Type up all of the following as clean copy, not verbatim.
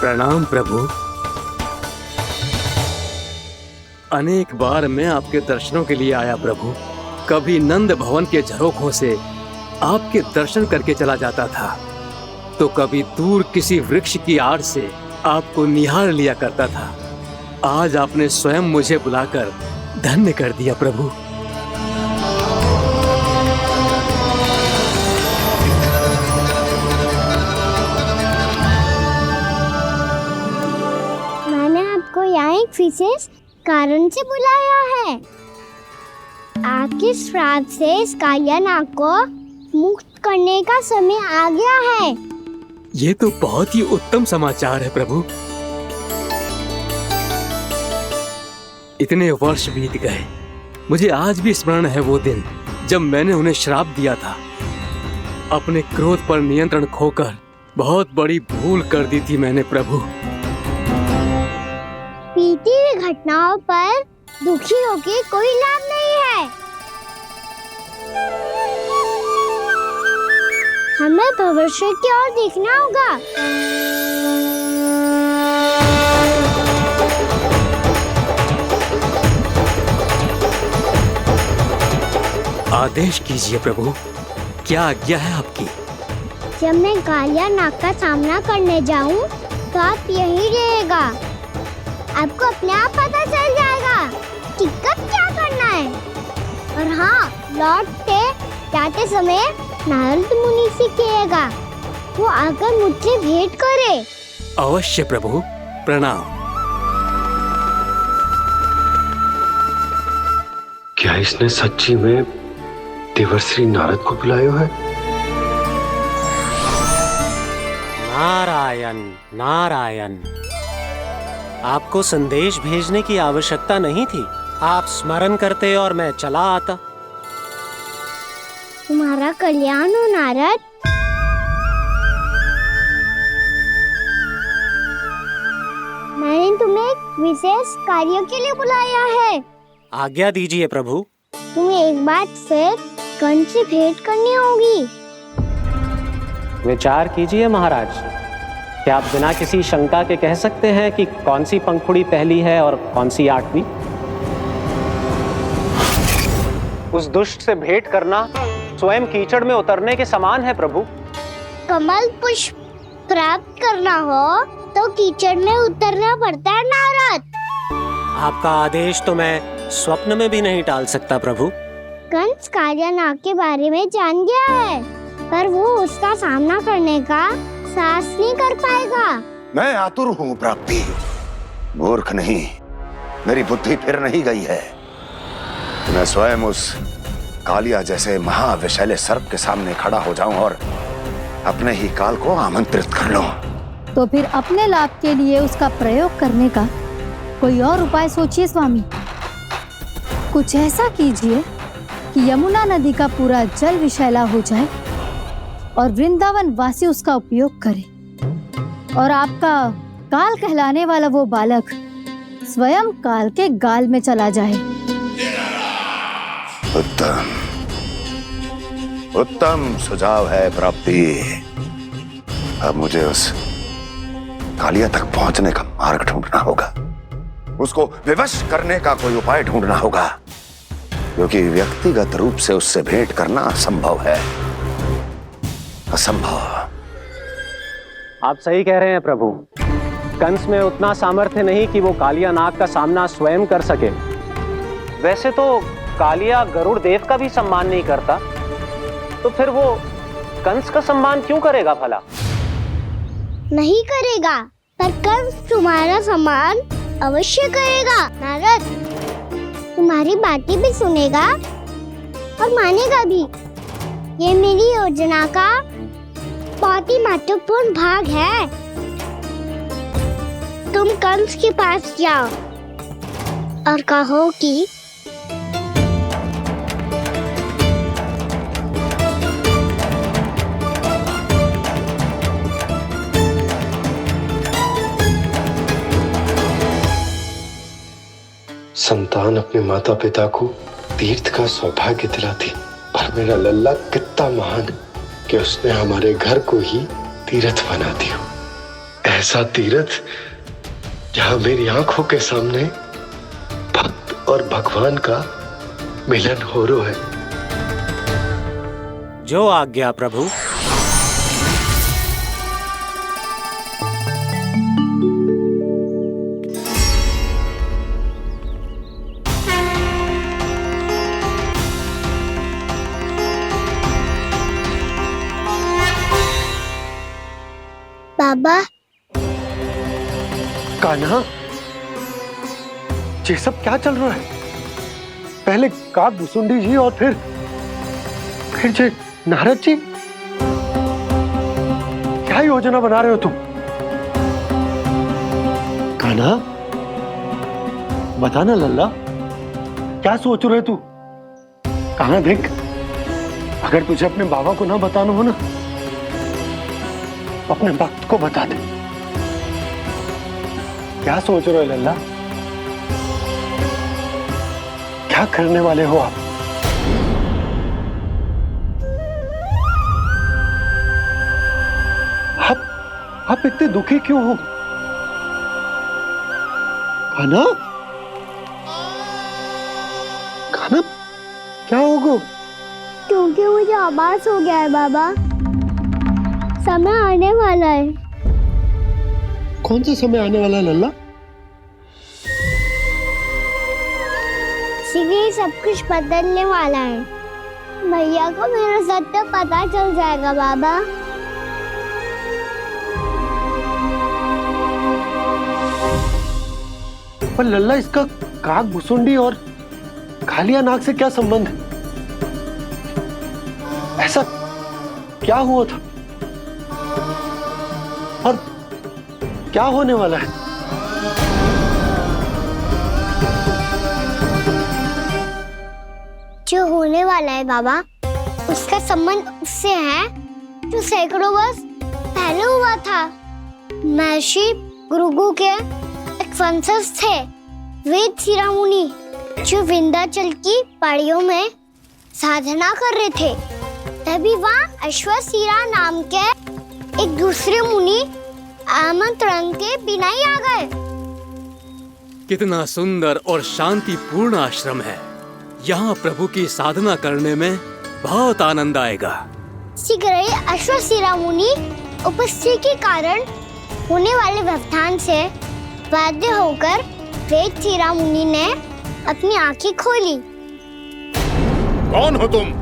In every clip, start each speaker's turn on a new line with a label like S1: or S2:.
S1: प्रणाम प्रभु। अनेक बार मैं आपके दर्शनों के लिए आया प्रभु। कभी नंद भवन के झरोखों से आपके दर्शन करके चला जाता था, तो कभी दूर किसी वृक्ष की आड़ से आपको निहार लिया करता था। आज आपने स्वयं मुझे बुलाकर धन्य कर दिया प्रभु।
S2: मैंने आपको यहाँ एक विशेष कारण से बुलाया है। आपके श्राप से इस कालिया नाग को मुक्त करने का समय आ गया है।
S1: ये तो बहुत ही उत्तम समाचार है प्रभु। इतने वर्ष बीत गए, मुझे आज भी स्मरण है वो दिन जब मैंने उन्हें श्राप दिया था। अपने क्रोध पर नियंत्रण खोकर बहुत बड़ी भूल कर दी थी मैंने प्रभु।
S2: बीती हुई घटनाओं पर दुखी होके कोई लाभ नहीं है। हमें भविष्य की ओर देखना होगा।
S1: आदेश कीजिए प्रभु, क्या आज्ञा है आपकी?
S2: जब मैं कालिया नाग का सामना करने जाऊं, तो आप यहीं रहेगा। आपको अपने आप पता चल जाएगा कि कब क्या करना है। और हाँ, लौटते जाते समय नारद मुनि से कहिएगा, वो आकर मुझसे भेंट करे।
S1: अवश्य प्रभु, प्रणाम।
S3: क्या इसने सच्ची में देवर्षि नारद को बुलाया है?
S4: नारायण नारायण, आपको संदेश भेजने की आवश्यकता नहीं थी। आप स्मरण करते और मैं चला आता।
S2: तुम्हारा कल्याण हो नारद। मैंने तुम्हें एक विशेष कार्य के लिए बुलाया है।
S4: आज्ञा दीजिए प्रभु।
S2: तुम्हें एक बार फिर कंस से भेंट करनी होगी।
S4: विचार कीजिए महाराज, क्या आप बिना किसी शंका के कह सकते हैं कि कौन सी पंखुड़ी पहली है और कौन सी आठवीं? उस दुष्ट से भेंट करना स्वयं कीचड़ में उतरने के समान है प्रभु।
S2: कमल पुष्प प्राप्त करना हो तो कीचड़ में उतरना पड़ता है नारद।
S4: आपका आदेश तो मैं स्वप्न में भी नहीं टाल सकता प्रभु।
S2: कंस कालिया नाग के बारे में जान गया है, पर वो उसका सामना करने का साहस नहीं कर पाएगा।
S5: मैं आतुर हूँ प्राप्ति, मूर्ख नहीं। मेरी बुद्धि फिर नहीं गई है। मैं स्वयं उस कालिया जैसे महाविषैले सर्प के सामने खड़ा हो जाऊं और अपने ही काल को आमंत्रित कर लूं।
S6: तो फिर अपने लाभ के लिए उसका प्रयोग करने का कोई और उपाय सोचिए स्वामी। कुछ ऐसा कीजिए कि यमुना नदी का पूरा जल विषैला हो जाए और वृंदावन वासी उसका उपयोग करे, और आपका काल कहलाने वाला वो बालक स्वयं काल के गाल में चला जाए।
S5: उत्तम उत्तम सुझाव है प्राप्ति। अब मुझे उस कालिया तक पहुंचने का मार्ग ढूंढना होगा। उसको विवश करने का कोई उपाय ढूंढना होगा, क्योंकि व्यक्तिगत रूप से उससे भेंट करना असंभव है। असंभव।
S4: आप सही कह रहे हैं प्रभु। कंस में उतना सामर्थ्य नहीं कि वो कालिया नाग का सामना स्वयं कर सके। वैसे तो कालिया गरुड़ देव का भी सम्मान नहीं करता, तो फिर वो कंस का सम्मान क्यों करेगा भला?
S2: नहीं करेगा, पर कंस तुम्हारा सम्मान अवश्य करेगा नारद। तुम्हारी बातें भी सुनेगा और मानेगा भी। ये मेरी योजना का बहुत ही महत्वपूर्ण भाग है। तुम कंस के पास जाओ और कहो कि
S3: संतान अपने माता पिता को तीर्थ का सौभाग्य दिलाती, पर मेरा लल्ला कितना महान कि उसने हमारे घर को ही तीर्थ बना दिया। ऐसा तीर्थ जहां मेरी आंखों के सामने भक्त और भगवान का मिलन हो रहा है।
S4: जो आज्ञा प्रभु।
S2: बाबा,
S3: कान्हा, ये सब क्या चल रहा है? पहले काक भुसुंडी जी और फिर जे नारद जी। क्या योजना बना रहे हो तुम? कान्हा, बता ना लल्ला, क्या सोच रहे तू? कान्हा देख, अगर तुझे अपने बाबा को ना बताना हो ना, अपने भक्त को बता दे। क्या सोच रहे हो लल्ला? क्या करने वाले हो आप? आप इतने दुखी क्यों हो? कान्हा, कान्हा, क्या होगा?
S2: क्योंकि मुझे आभास हो गया है बाबा, समय आने वाला है।
S3: कौन सा समय आने वाला है लल्ला?
S2: शीघ्र सब कुछ बदलने वाला है। भैया को मेरा सत्य पता चल जाएगा बाबा।
S3: पर लल्ला, इसका काक भुसुंडी और कालिया नाग से क्या संबंध है? ऐसा क्या हुआ था और क्या होने वाला है?
S2: जो होने वाला है बाबा, उसका संबंध उससे है जो सैकड़ों वर्ष पहले हुआ था। महर्षि भृगु के एक वंशज थे वेदशिरा मुनि, जो विंध्याचल की पहाड़ियों में साधना कर रहे थे। तभी वहाँ अश्वशिरा नाम के एक दूसरे मुनि आमंत्रण के बिना ही आ गए।
S1: कितना सुंदर और शांतिपूर्ण आश्रम है। यहाँ प्रभु की साधना करने में बहुत आनंद आएगा।
S2: शीघ्र ही अश्वशिरा मुनि उपस्थिति के कारण होने वाले व्यवधान से बाध्य होकर वेदशिरा मुनि ने अपनी आंखें खोली।
S5: कौन हो तुम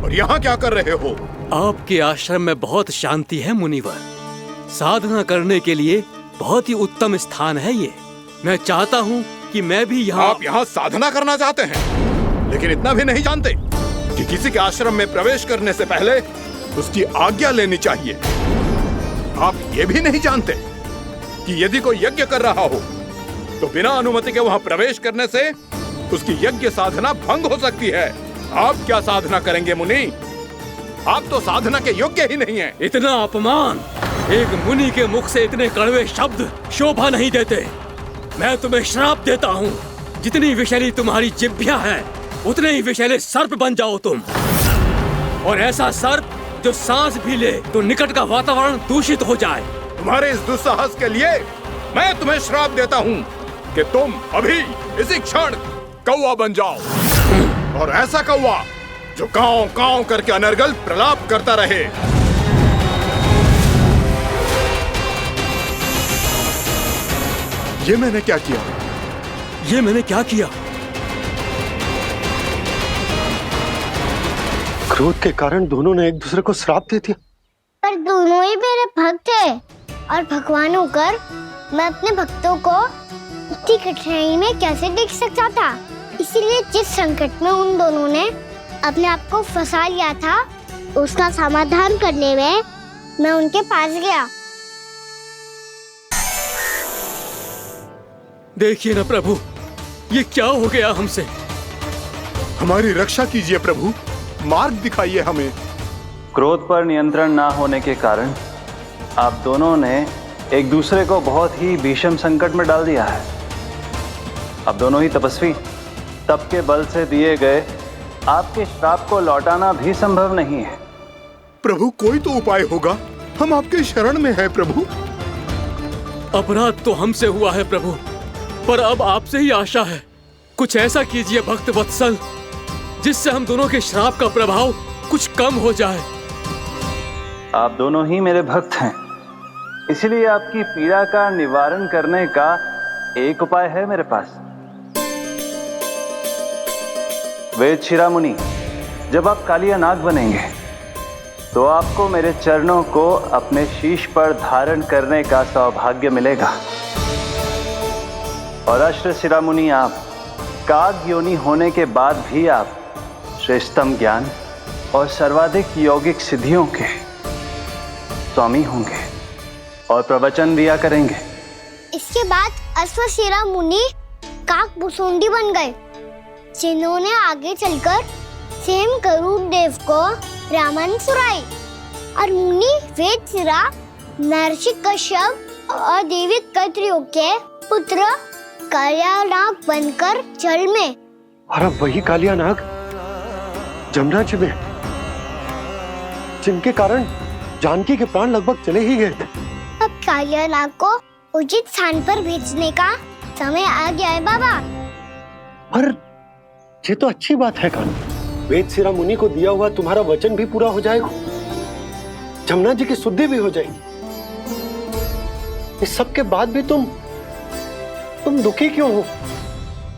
S5: और यहाँ क्या कर रहे हो?
S1: आपके आश्रम में बहुत शांति है मुनिवर। साधना करने के लिए बहुत ही उत्तम स्थान है ये। मैं चाहता हूँ कि मैं भी यहाँ।
S5: आप यहाँ साधना करना चाहते हैं, लेकिन इतना भी नहीं जानते कि किसी के आश्रम में प्रवेश करने से पहले उसकी आज्ञा लेनी चाहिए। आप ये भी नहीं जानते कि यदि कोई यज्ञ कर रहा हो तो बिना अनुमति के वहाँ प्रवेश करने से उसकी यज्ञ साधना भंग हो सकती है। आप क्या साधना करेंगे मुनि? आप तो साधना के योग्य ही नहीं हैं।
S1: इतना अपमान! एक मुनि के मुख से इतने कड़वे शब्द शोभा नहीं देते। मैं तुम्हें श्राप देता हूँ, जितनी विषैली तुम्हारी जिह्वा है उतने ही विषैले सर्प बन जाओ तुम। और ऐसा सर्प जो सांस भी ले तो निकट का वातावरण दूषित हो जाए।
S5: तुम्हारे इस दुस्साहस के लिए मैं तुम्हें श्राप देता हूँ कि तुम अभी इसी क्षण कौवा बन जाओ, और ऐसा कौवा जो कांव कांव करके अनर्गल प्रलाप करता रहे। ये मैंने क्या किया?
S1: ये मैंने क्या किया?
S3: क्रोध के कारण दोनों ने एक दूसरे को श्राप दे दिया।
S2: पर दोनों ही मेरे भक्त थे, और भगवान होकर मैं अपने भक्तों को इतनी कठिनाई में कैसे देख सकता था। इसीलिए जिस संकट में उन दोनों ने अपने आप को फंसा लिया था, उसका समाधान करने में मैं उनके पास गया।
S1: देखिए ना प्रभु, ये क्या हो गया हमसे।
S5: हमारी रक्षा कीजिए प्रभु, मार्ग दिखाइए हमें।
S7: क्रोध पर नियंत्रण ना होने के कारण आप दोनों ने एक दूसरे को बहुत ही भीषण संकट में डाल दिया है। आप दोनों ही तपस्वी, तप के बल से दिए गए आपके श्राप को लौटाना भी संभव नहीं है।
S5: प्रभु कोई तो उपाय होगा, हम आपके शरण में हैं प्रभु।
S1: अपराध तो हमसे हुआ है प्रभु, पर अब आपसे ही आशा है। कुछ ऐसा कीजिए भक्त वत्सल, जिससे हम दोनों के श्राप का प्रभाव कुछ कम हो जाए।
S7: आप दोनों ही मेरे भक्त हैं, इसलिए आपकी पीड़ा का निवारण करने का एक उपाय है मेरे पास। वेद शिरामुनि, जब आप कालिया नाग बनेंगे तो आपको मेरे चरणों को अपने शीश पर धारण करने का सौभाग्य मिलेगा। और अश्र शिरामुनि, आप काग योनि होने के बाद भी आप श्रेष्ठतम ज्ञान और सर्वाधिक यौगिक सिद्धियों के स्वामी होंगे और प्रवचन दिया करेंगे।
S2: इसके बाद अश्वशिरा मुनि काक भुसुंडी बन गए, जिन्होंने आगे चलकर स्वयं गरुड़ देव को रामायण सुनाई। और मुनि वेदशिरा महर्षि कश्यप और देवी कत्रियों के पुत्र कालिया नाग बनकर जल में।
S3: और अब वही कालिया नाग जमुना जी में, जिनके कारण जानकी के प्राण लगभग चले ही गए थे।
S2: अब कालिया नाग को उचित स्थान पर भेजने का समय आ गया है बाबा।
S3: पर ये तो अच्छी बात है कान्हा, वेदशिरा मुनि को दिया हुआ तुम्हारा वचन भी पूरा हो जाएगा, जमुना जी की शुद्धि भी हो जाएगी। इस सब के बाद भी तुम दुखी क्यों हो?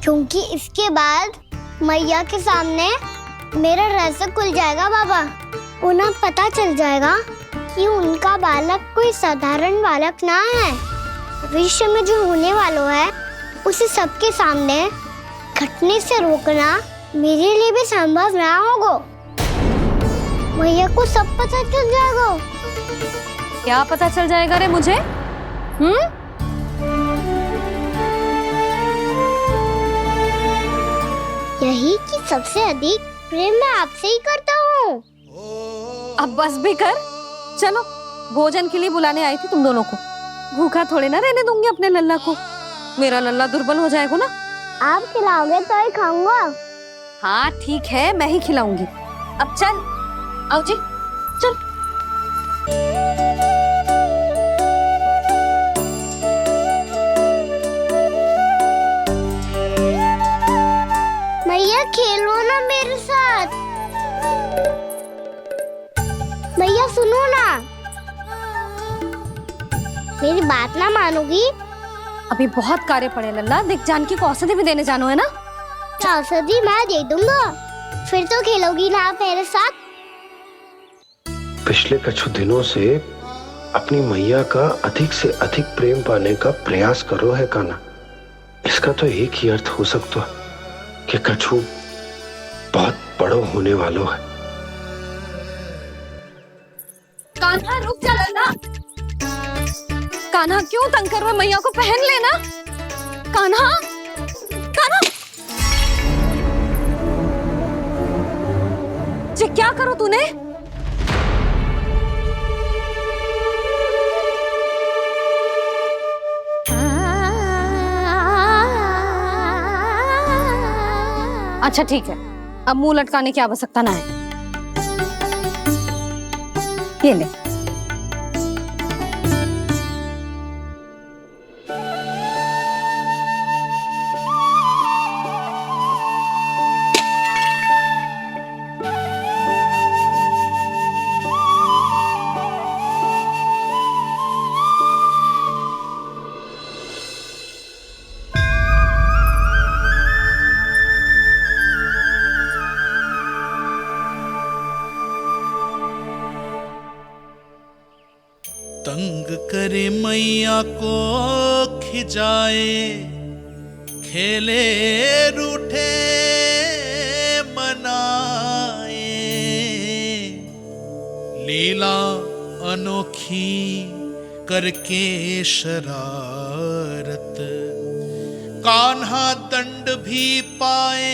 S2: क्योंकि इसके बाद मैया के सामने मेरा रहस्य खुल जाएगा बाबा। उन्हें पता चल जाएगा कि उनका बालक कोई साधारण बालक ना है। भविष्य में जो होने वाला है उसे सबके सामने घटने से रोकना मेरे लिए भी संभव ना होगा। मैया को सब पता चल जाएगा।
S6: क्या पता चल जाएगा रे मुझे?
S2: यही कि सबसे अधिक प्रेम मैं आपसे ही करता हूँ।
S6: अब बस भी कर, चलो भोजन के लिए बुलाने आई थी तुम दोनों को। भूखा थोड़े ना रहने दूंगी अपने लल्ला को, मेरा लल्ला दुर्बल हो जाएगा ना।
S2: आप खिलाओगे तो ही खाऊंगा।
S6: हाँ ठीक है, मैं ही खिलाऊंगी। अब चल, आओ जी, चल।
S2: मैया खेलो ना मेरे साथ। मैया सुनो ना, मेरी बात ना मानोगी?
S6: अभी बहुत कार्य पड़े लल्ला, देख जानकी को औषधि भी देने जानो है ना।
S2: औषधि मैं दे दूंगा, फिर तो खेलोगी ना आप मेरे साथ।
S3: पिछले कुछ दिनों से अपनी मैया का अधिक से अधिक प्रेम पाने का प्रयास करो है कान्हा। इसका तो एक ही अर्थ हो सकता कि कछु बहुत बड़ो होने वालों है।
S6: कान्हा रुक जा लल्ला। कान्हा क्यों तंग कर रहा है? मैया को पहन लेना। कान्हा, कान्हा, ये क्या करो तूने? अच्छा ठीक है, अब मुंह लटकाने की आवश्यकता ना है। ये ले।
S8: तंग करे मैया को खिजाए, खेले रूठे मनाए, लीला अनोखी करके शरारत, कान्हा दंड भी पाए।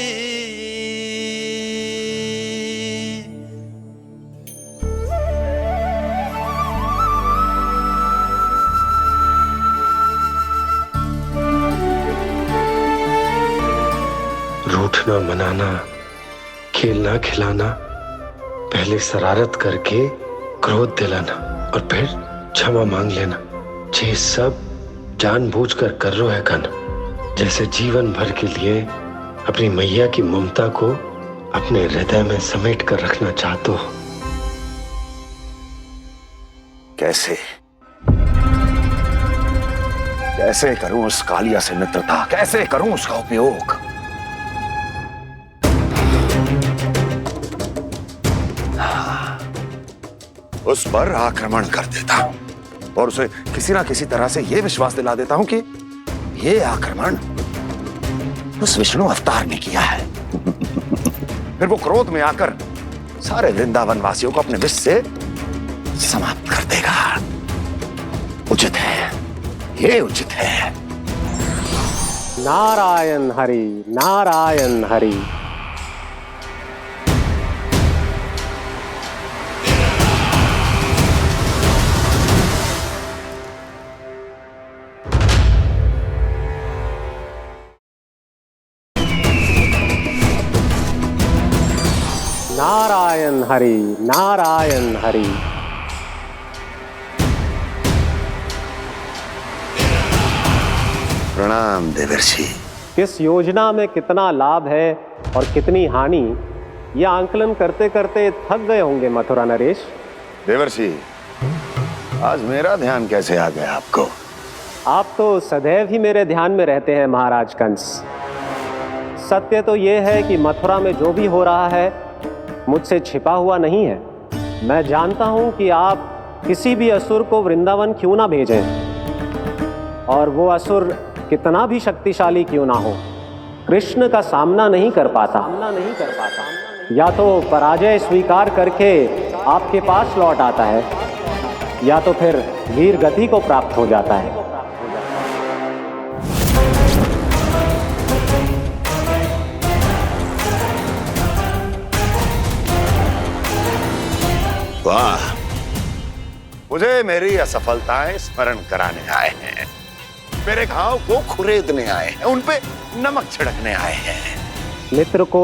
S3: रूठना मनाना, खेलना खिलाना, पहले शरारत करके क्रोध दिलाना और फिर क्षमा मांग लेना, ये सब जानबूझकर कर रहे है कान्हा, जैसे जीवन भर के लिए अपनी मैया की ममता को अपने हृदय में समेट कर रखना चाहते हो।
S5: कैसे कैसे करूं उस कालिया से मित्रता, कैसे करूं उसका उपयोग? उस पर आक्रमण कर देता हूं और उसे किसी ना किसी तरह से यह विश्वास दिला देता हूं कि यह आक्रमण उस विष्णु अवतार ने किया है। फिर वो क्रोध में आकर सारे वृंदावन वासियों को अपने विष से समाप्त कर देगा। उचित है, ये उचित है।
S4: नारायण हरि, नारायण हरि। नारायण हरि, नारायण हरि।
S5: प्रणाम देवर्षि।
S4: किस योजना में कितना लाभ है और कितनी हानि, यह आंकलन करते करते थक गए होंगे मथुरा नरेश।
S5: देवर्षि, आज मेरा ध्यान कैसे आ गया आपको?
S4: आप तो सदैव ही मेरे ध्यान में रहते हैं महाराज कंस। सत्य तो यह है कि मथुरा में जो भी हो रहा है मुझसे छिपा हुआ नहीं है। मैं जानता हूं कि आप किसी भी असुर को वृंदावन क्यों ना भेजें, और वो असुर कितना भी शक्तिशाली क्यों ना हो, कृष्ण का सामना नहीं कर पाता। या तो पराजय स्वीकार करके आपके पास लौट आता है, या तो फिर वीर गति को प्राप्त हो जाता है।
S5: वाह, मुझे मेरी असफलताएं स्मरण कराने आए हैं, मेरे घाव को खुरेदने आए हैं, उन पे नमक छिड़कने आए हैं।
S4: मित्र को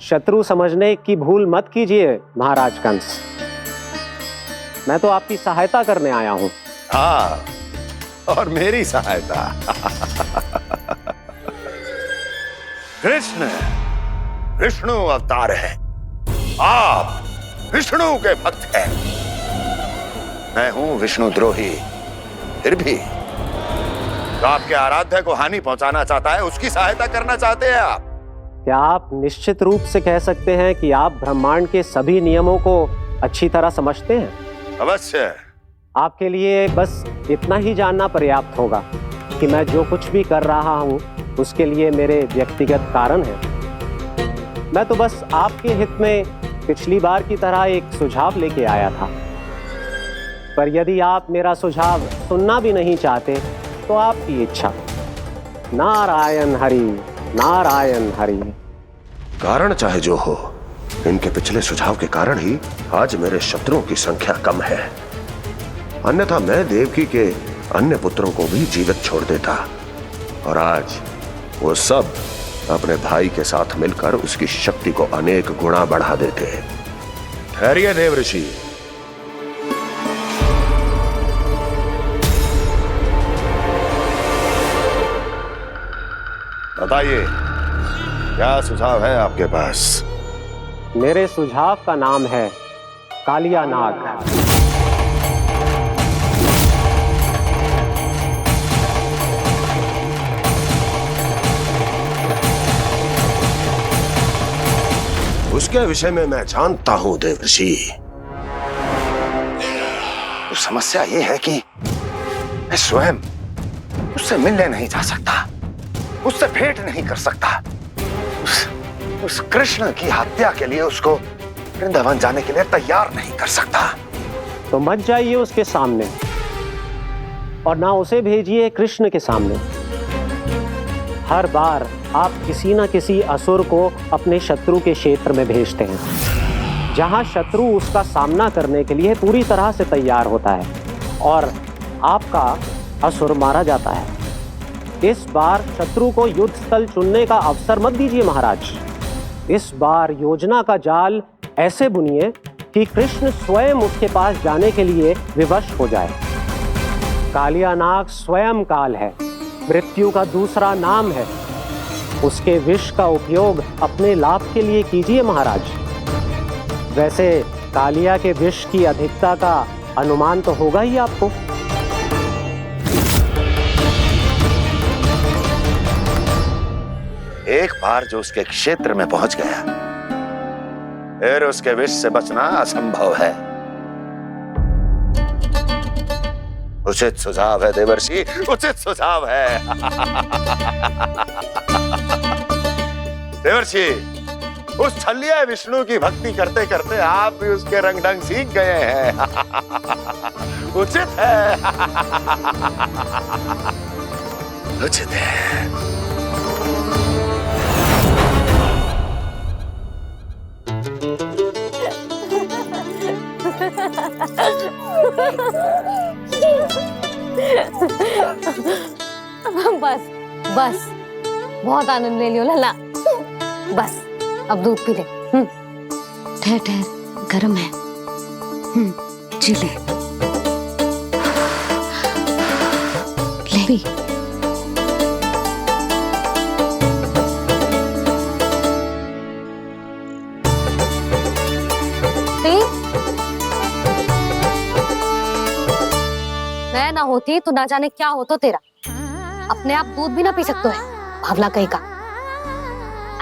S4: शत्रु समझने की भूल मत कीजिए महाराज कंस। मैं तो आपकी सहायता करने आया हूं।
S5: हाँ, और मेरी सहायता। कृष्ण विष्णु अवतार है, आप विष्णु के भक्त हैं। मैं हूं विष्णु द्रोही, फिर भी तो आपके आराध्य को हानि पहुंचाना चाहता है, उसकी सहायता करना चाहते हैं आप।
S4: क्या आप निश्चित रूप से कह सकते हैं कि आप ब्रह्मांड के सभी नियमों को अच्छी तरह समझते हैं?
S5: अवश्य।
S4: आपके लिए बस इतना ही जानना पर्याप्त होगा कि मैं जो कुछ भी कर रहा हूं उसके लिए मेरे व्यक्तिगत कारण हैं। मैं तो बस आपके हित में पिछली बार की तरह एक सुझाव लेके आया था, पर यदि आप मेरा सुझाव सुनना भी नहीं चाहते तो आपकी इच्छा। नारायण हरि, नारायण हरि।
S5: कारण चाहे जो हो, इनके पिछले सुझाव के कारण ही आज मेरे शत्रुओं की संख्या कम है। अन्यथा मैं देवकी के अन्य पुत्रों को भी जीवित छोड़ देता, और आज वो सब अपने भाई के साथ मिलकर उसकी शक्ति को अनेक गुना बढ़ा देते। ठहरिए देवऋषि, बताइए क्या सुझाव है आपके पास?
S4: मेरे सुझाव का नाम है कालिया नाग।
S5: उसके विषय में मैं जानता हूं देवर्षि। तो समस्या यह है कि मैं स्वयं उससे मिलने नहीं जा सकता, उससे भेंट नहीं कर सकता। उस कृष्ण की हत्या के लिए उसको वृंदावन जाने के लिए तैयार नहीं कर सकता।
S4: तो मत जाइए उसके सामने, और ना उसे भेजिए कृष्ण के सामने। हर बार आप किसी न किसी असुर को अपने शत्रु के क्षेत्र में भेजते हैं, जहां शत्रु उसका सामना करने के लिए पूरी तरह से तैयार होता है और आपका असुर मारा जाता है। इस बार शत्रु को युद्ध स्थल चुनने का अवसर मत दीजिए महाराज। इस बार योजना का जाल ऐसे बुनिए कि कृष्ण स्वयं उसके पास जाने के लिए विवश हो जाए। कालिया नाग स्वयं काल है, मृत्यु का दूसरा नाम है। उसके विष का उपयोग अपने लाभ के लिए कीजिए महाराज। वैसे कालिया के विष की अधिकता का अनुमान तो होगा ही आपको।
S5: एक बार जो उसके क्षेत्र में पहुंच गया, फिर उसके विष से बचना असंभव है। उचित सुझाव है देवर्षि, उचित सुझाव है। देवर्षि, उस छलिया विष्णु की भक्ति करते करते आप भी उसके रंग ढंग सीख गए हैं। उचित है। उचित है।
S9: बस बस, बहुत आनंद ले लियो लल्ला। बस अब दूध पी ले।
S6: ठहर ठहर, गर्म है। जी ले। ले भी।
S9: मैं ना होती तो ना जाने क्या हो तो तेरा। अपने आप दूध भी ना पी सकते है, भावला कहीं का।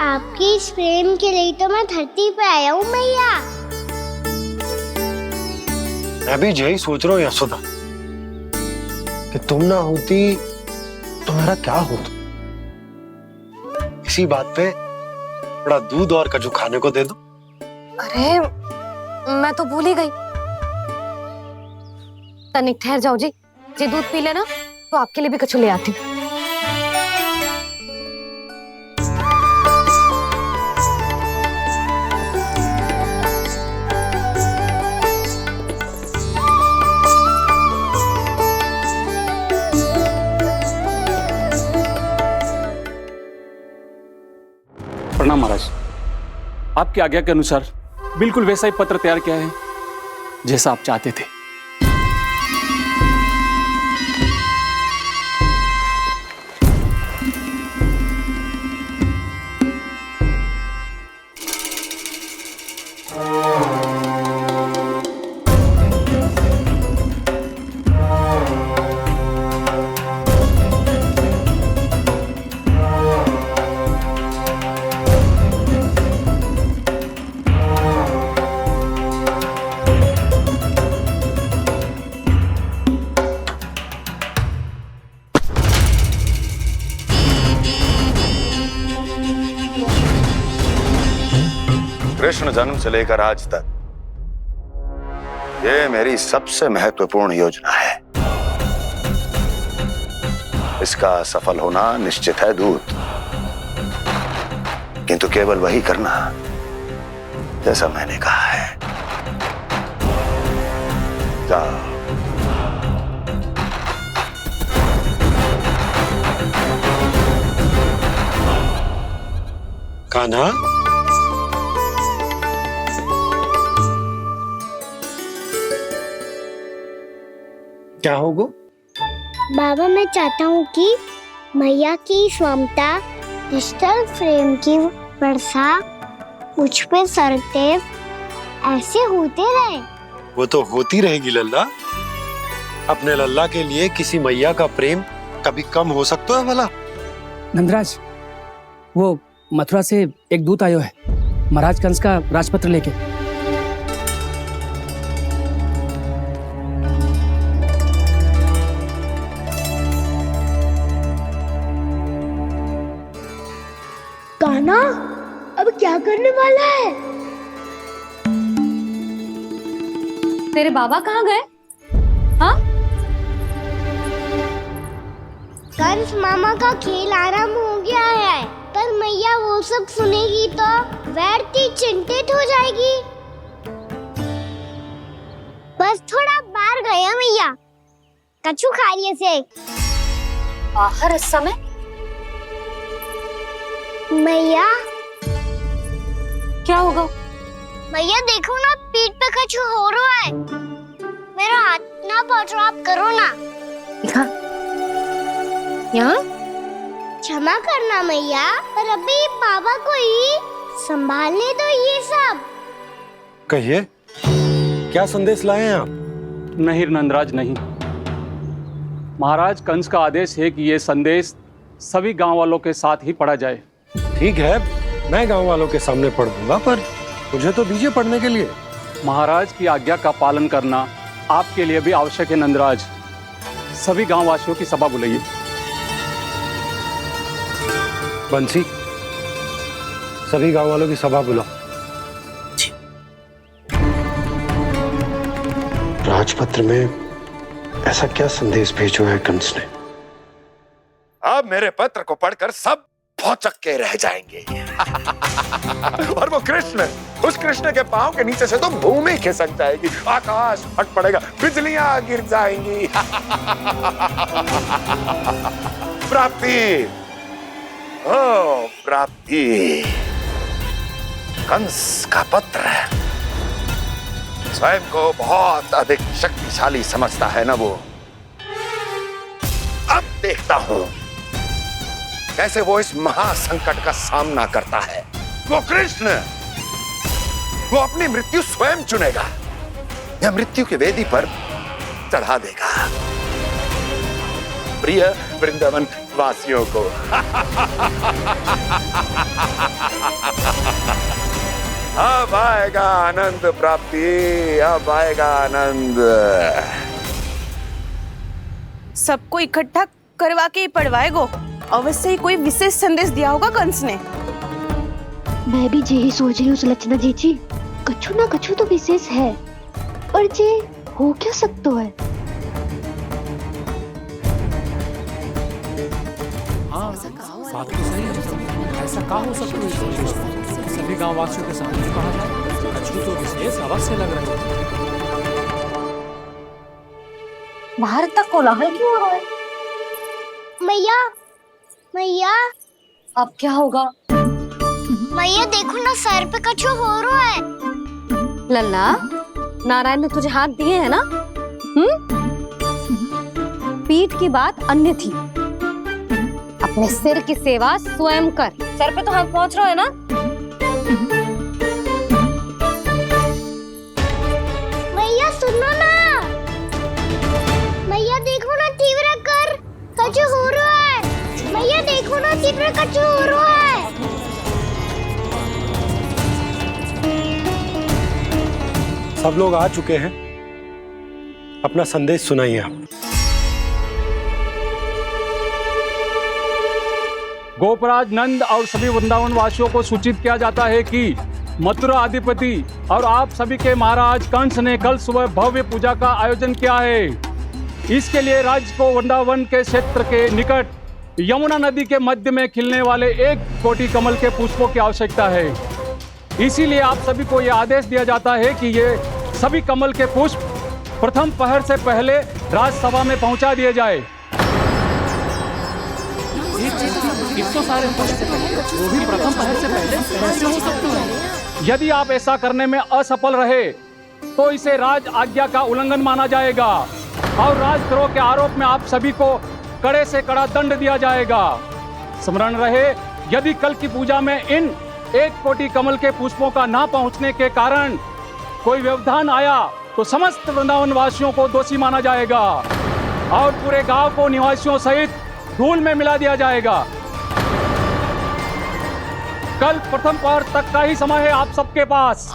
S2: आपकी इस प्रेम के लिए तो मैं धरती पे आया हूँ मैया।
S3: मैं भी यही सोच रहा हूँ यशोदा कि तुम ना होती तो मेरा क्या होता। इसी बात पे थोड़ा दूध और कजू खाने को दे दो।
S9: अरे मैं तो भूल ही गई। तनिक ठहर जाओ जी दूध पी लेना तो आपके लिए भी कछु ले आती हूँ।
S1: प्रणाम महाराज। आपकी आज्ञा के अनुसार बिल्कुल वैसा ही पत्र तैयार किया है जैसा आप चाहते थे।
S5: कृष्ण जन्म से लेकर आज तक ये मेरी सबसे महत्वपूर्ण योजना है। इसका सफल होना निश्चित है दूत, किंतु केवल वही करना जैसा मैंने कहा है। जाओ।
S3: कान्हा, क्या होगा?
S2: बाबा मैं चाहता हूँ कि मैया की स्वमता क्रिस्टल फ्रेम की वर्षा मुझ पे सरते ऐसे होते रहे।
S3: वो तो होती रहेगी लल्ला। अपने लल्ला के लिए किसी मैया का प्रेम कभी कम हो सकता है भला?
S10: नंदराज, वो मथुरा से एक दूत आयो है महाराज कंस का राजपत्र लेके।
S2: कान्हा, अब क्या करने वाला है?
S9: तेरे बाबा कहाँ गए? हाँ?
S2: कंस मामा का खेल आरंभ हो गया है, पर मैया वो सब सुनेगी तो व्यर्थी चिंतित हो जाएगी। बस थोड़ा बाहर गया मैया, कछु खा रही से।
S9: बाहर इस समय?
S2: मैया
S9: क्या होगा?
S2: मैया देखो ना, पीठ पे कछु हो रहा है। मेरा हाथ ना पहुंचो, आप करो ना।
S9: दिखा यहाँ।
S2: क्षमा करना मैया, पर अभी बाबा को ही संभालने दो ये सब।
S3: कहिए, क्या संदेश लाए हैं आप?
S11: नहीं नंदराज, नहीं। महाराज कंस का आदेश है कि ये संदेश सभी गांव वालों के साथ ही पढ़ा जाए।
S3: ठीक है, मैं गांव वालों के सामने पढ़ दूंगा, पर मुझे तो दीजिए पढ़ने के लिए।
S11: महाराज की आज्ञा का पालन करना आपके लिए भी आवश्यक है नंदराज। सभी गांव वासियों की सभा बुलाइए।
S3: बंसी, सभी गांव वालों की सभा बुलाओ। राजपत्र में ऐसा क्या संदेश भेजो है कंस ने?
S5: अब मेरे पत्र को पढ़कर सब भौचक के रह जाएंगे। और वो कृष्ण, उस कृष्ण के पांव के नीचे से तो भूमि खिसक जाएगी, आकाश फट पड़ेगा, बिजलियां गिर जाएंगी। प्राप्ति, ओ प्राप्ति, कंस का पत्र स्वयं को बहुत अधिक शक्तिशाली समझता है ना वो। अब देखता हूं कैसे वो इस महासंकट का सामना करता है। वो कृष्ण, वो अपनी मृत्यु स्वयं चुनेगा या मृत्यु की वेदी पर चढ़ा देगा प्रिय वृंदावन वासियों को। अब आएगा आनंद प्राप्ति, अब आएगा आनंद।
S12: सबको इकट्ठा करवा के ही पढ़वाएगो। अवश्य ही कोई विशेष संदेश दिया होगा कंस ने।
S2: मैं भी यही सोच रही हूँ सुलक्षणा जी, कछु ना कछु तो विशेष है, पर जे हो क्या सकता है?
S10: हाँ, बात तो सही है। ऐसा क्या हो सकता है? सभी गांव वासियों के सामने कहा जाए, कछु तो विशेष अवश्य लग रहे हैं।
S9: बाहर तक कोलाहल क्यों हो रहा है?
S2: मैया, मैया,
S9: अब क्या होगा?
S2: मैया देखो ना, सर पे कछु हो रहा है।
S9: लल्ला, नारायण ने तुझे हाथ दिए हैं ना? पीठ की बात अन्य थी। अपने सिर की सेवा स्वयं कर। सर पे तो हाथ पहुंच रहा है ना?
S2: मैया सुनो ना, मैया देखो ना, तीव्र कर कछु हो रहा है। मैया देखो ना, तीव्र कछु हो रहा है।
S3: सब लोग आ चुके हैं, अपना संदेश सुनाइए आप।
S11: गोपराज नंद और सभी वृंदावन वासियों को सूचित किया जाता है कि मथुरा अधिपति और आप सभी के महाराज कंस ने कल सुबह भव्य पूजा का आयोजन किया है। इसके लिए राज्य को वृंदावन के क्षेत्र के निकट यमुना नदी के मध्य में खिलने वाले 1 कोटि कमल के पुष्पों की आवश्यकता है। इसीलिए आप सभी को यह आदेश दिया जाता है कि ये सभी कमल के पुष्प प्रथम पहर से पहले राजसभा में पहुंचा दिए जाए।
S10: इतने सारे पुष्प वो भी प्रथम पहर से पहले कैसे हो सकते हैं?
S11: यदि आप ऐसा करने में असफल रहे तो इसे राज आज्ञा का उल्लंघन माना जाएगा और राजद्रोह के आरोप में आप सभी को कड़े से कड़ा दंड दिया जाएगा। स्मरण रहे, यदि कल की पूजा में इन 1 कोटि कमल के पुष्पों का ना पहुंचने के कारण कोई व्यवधान आया तो समस्त वृंदावन वासियों को दोषी माना जाएगा और पूरे गांव को निवासियों सहित धूल में मिला दिया जाएगा। कल प्रथम पहर तक का ही समय है आप सबके पास।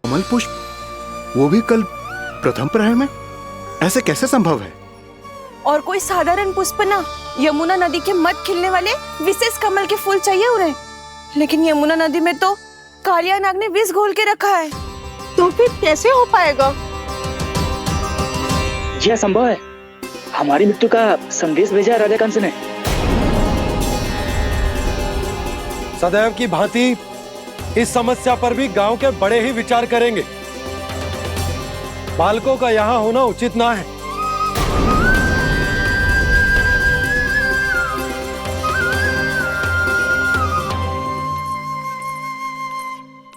S5: कमल पुष्प, वो भी कल प्रथम प्रहर में? ऐसे कैसे संभव है?
S12: और कोई साधारण पुष्प ना, यमुना नदी के मध्य खिलने वाले विशेष कमल के फूल चाहिए उन्हें। लेकिन यमुना नदी में तो कालिया नाग ने विष घोल के रखा है, तो फिर कैसे हो पाएगा?
S10: यह संभव है। हमारी मृत्यु का संदेश भेजा है राजा कंस ने।
S3: सदैव की भांति इस समस्या पर भी गांव के बड़े ही विचार करेंगे। बालकों का यहाँ होना उचित ना है।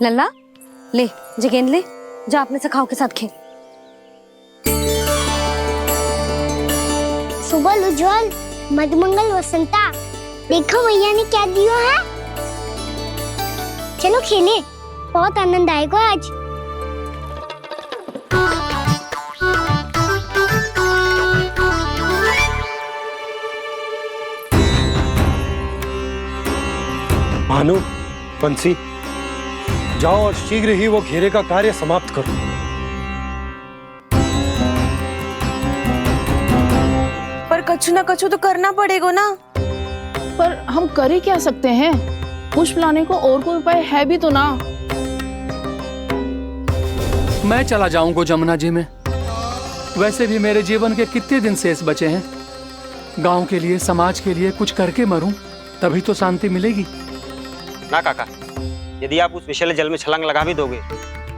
S9: लल्ला ले जे गेंद ले, जा अपने सखाओं के साथ खेल।
S2: सुबह उज्जवल, मधुमंगल वसंता, देखो भैया ने क्या दिया है। चलो खेले, बहुत आनंद आएगा आज।
S3: भानु, बंसी, जाओ और शीघ्र ही वो घेरे का कार्य समाप्त करो।
S12: पर कछु ना कछु तो करना पड़ेगा ना।
S13: पर हम कर ही क्या सकते हैं? पुष्प लाने को और कोई उपाय है भी तो ना।
S10: मैं चला जाऊंगा जमुना जी में। वैसे भी मेरे जीवन के कितने दिन शेष बचे हैं। गांव के लिए, समाज के लिए कुछ करके मरूं, तभी तो शांति मिलेगी।
S14: ना काका, यदि आप उस विषैले जल में छलांग लगा भी दोगे,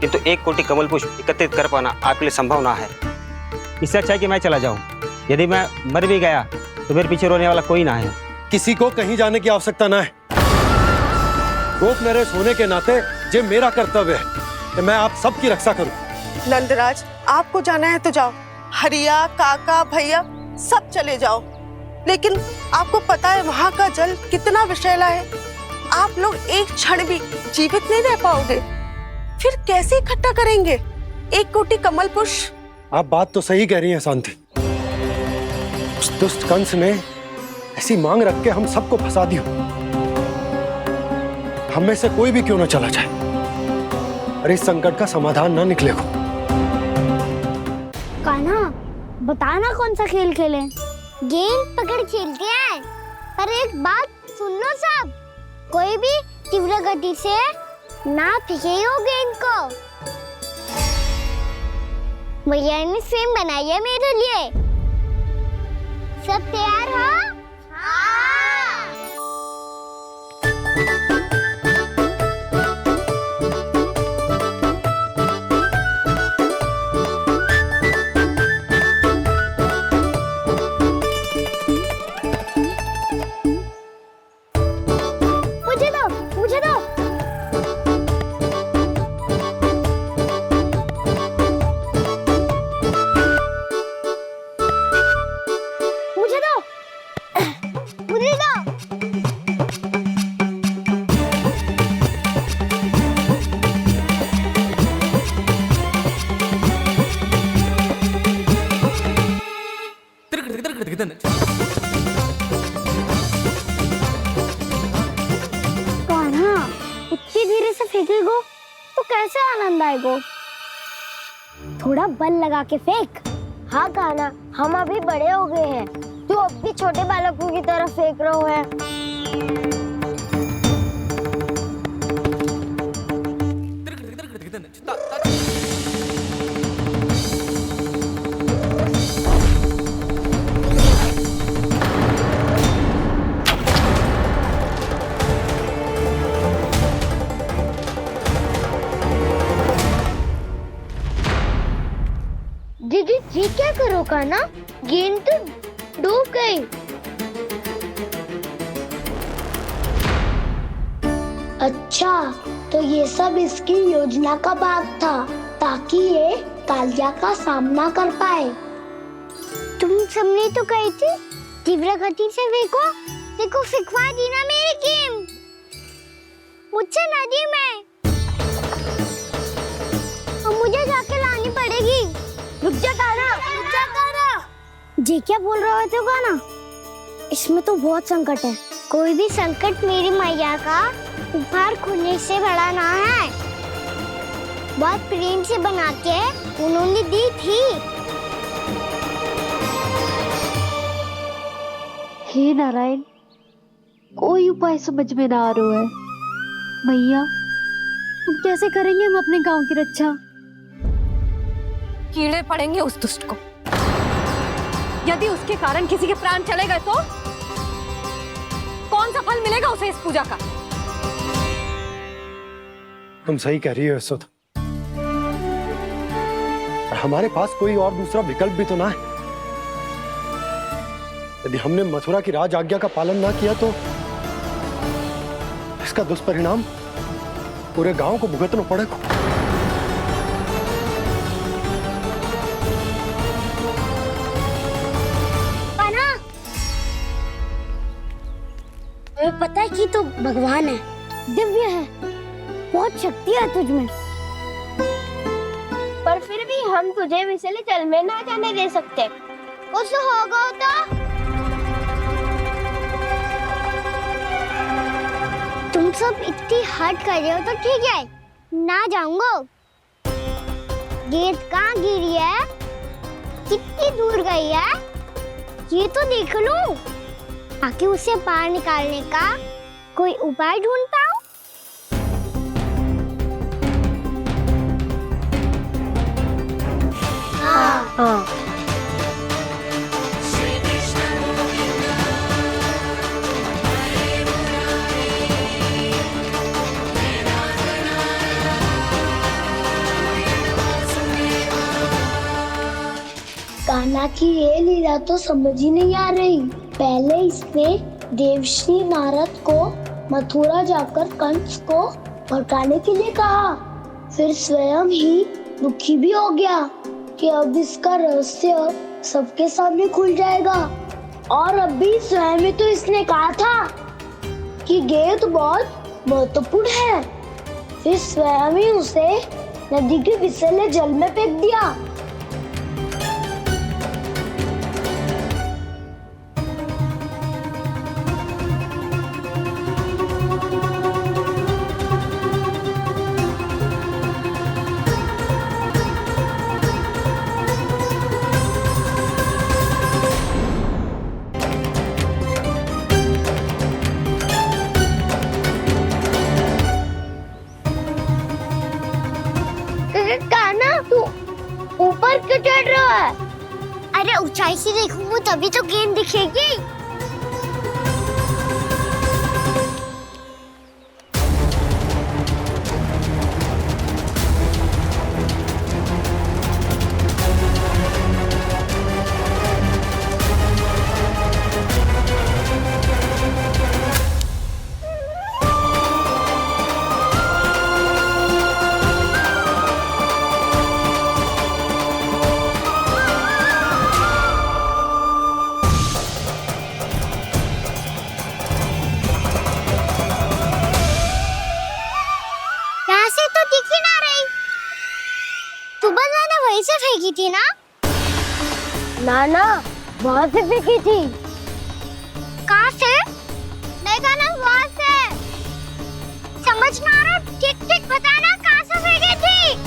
S14: किंतु 1 कोटि कमल पुष्प एकत्रित कर पाना आपके लिए संभव ना है। इससे अच्छा है कि मैं चला जाऊं। यदि मैं मर भी गया तो मेरे पीछे रोने वाला कोई ना है।
S3: किसी को कहीं जाने की आवश्यकता ना है। गोप नरेश होने के नाते ये मेरा कर्तव्य है कि मैं आप सबकी रक्षा करूं।
S12: नंदराज, आपको जाना है तो जाओ। हरिया, काका, भैया सब चले जाओ। लेकिन आपको पता है वहाँ का जल कितना विषैला है। आप लोग एक क्षण भी जीवित नहीं रह पाओगे। फिर कैसे इकट्ठा करेंगे 1 कोटि कमल पुष्प?
S3: आप बात तो सही कह रही हैं शांति। उस दुष्ट कंस ने ऐसी मांग रख के हम सबको फंसा दिया। हम में से कोई भी क्यों न चला जाए और इस संकट का समाधान ना निकलेगा।
S2: कान्हा, बताना कौन सा खेल खेलें? गेंद पकड़ खेलते हैं। पर एक बात सुन लो सब, कोई भी तीव्र गति से ना फेंकेगा गेंद को। भैया ने फ्रेम बनाई है मेरे लिए। सब तैयार हो? मुझे दो। कान्हा, इतनी धीरे से फेंकेगो तो कैसे आनंद आएगो? थोड़ा बल लगा के फेंक। हाँ कान्हा, हम अभी बड़े हो गए हैं, तू अब भी छोटे बालकों की तरह फेंक रहा है। दीदी, ये क्या करो कान्हा? गेंद तो डूब गई। अच्छा, तो ये सब इसकी योजना का भाग था, ताकि ये कालिया का सामना कर पाए। तुम सबने तो कही थी तीव्र गति से फेंको। देखो, फेंकवा दी ना मेरी गेंद मुझसे नदी में। अब मुझे जाके लानी पड़ेगी। रुक जा कान्हा, रुक जा कान्हा। जी क्या बोल रहे थे कान्हा? इसमें तो बहुत संकट है। कोई भी संकट मेरी मैया का उपहार खोने से बड़ा ना है। बहुत प्रेम से बना के उन्होंने दी थी।
S6: हे नारायण, कोई उपाय समझ में ना आ रहा है। भैया, अब कैसे करेंगे हम अपने गांव की रक्षा?
S9: कीड़े पड़ेंगे उस दुष्ट को। यदि उसके कारण किसी के प्राण चले गए तो कौन सा फल मिलेगा उसे इस पूजा का?
S3: तुम सही कह रही हो यशोदा। हमारे पास कोई और दूसरा विकल्प भी तो ना है। यदि हमने मथुरा की राज आज्ञा का पालन ना किया तो इसका दुष्परिणाम पूरे गांव को भुगतना पड़ेगा।
S2: कान्हा, तुम्हें पता है कि तू भगवान है, दिव्य है, बहुत शक्ति है तुझमें। पर फिर भी हम तुझे विषैले जल में ना जाने दे सकते। कुछ होगा तो तुम सब इतनी हट कर रहे हो तो ठीक है, ना जाऊंगा। गेंद कहाँ गिरी है, कितनी दूर गई है, ये तो देख लूं, ताकि उसे बाहर निकालने का कोई उपाय ढूंढ पाऊं। हाँ। कान्हा की ये लीला तो समझ ही नहीं आ रही। पहले इसने देवश्री नारद को मथुरा जाकर कंस को भड़काने के लिए कहा, फिर स्वयं ही दुखी भी हो गया कि अब इसका रहस्य सबके सामने खुल जाएगा। और अभी स्वयं में तो इसने कहा था कि गेंद बहुत महत्वपूर्ण है, फिर स्वयं ही उसे नदी के विषैले जल में फेंक दिया। कान्हा, तू ऊपर क्यों चढ़ रहा है? अरे ऊंचाई से देखूंगा तभी तो गेंद दिखेगी। से फेंकी थी ना? ना, वहाँ से फेंकी थी। कहाँ से? नहीं कहना वहाँ से। समझ ना आ रहा, ठीक बताना कहाँ से फेंकी थी?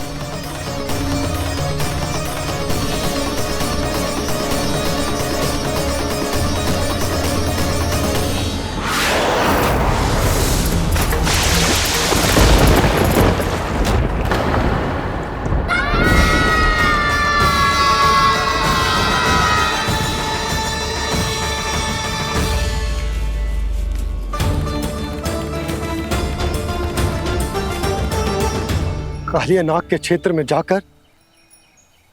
S3: कालिया नाग के क्षेत्र में जाकर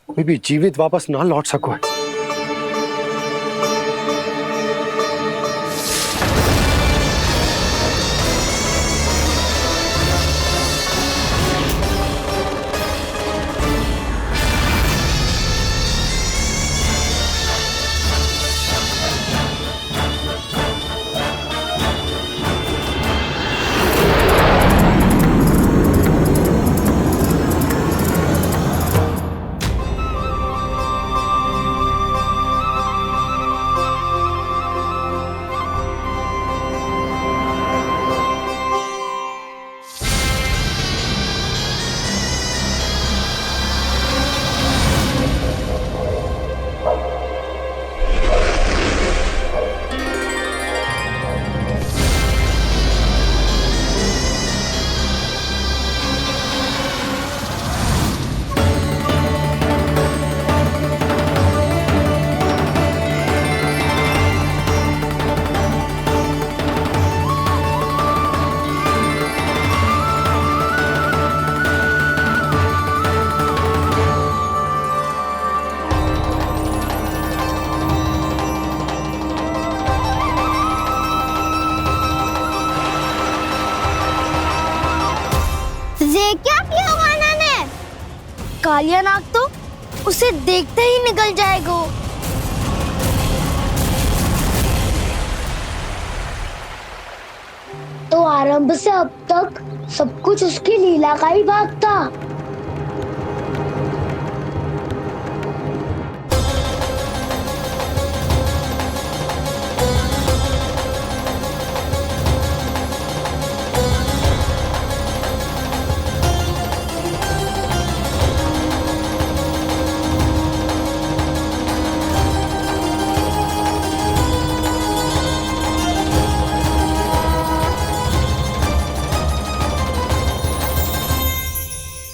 S3: कोई भी जीवित वापस ना लौट सको।
S2: कालिया नाग तो उसे देखते ही निकल जाएगा। तो आरंभ से अब तक सब कुछ उसकी लीला का ही भाग था।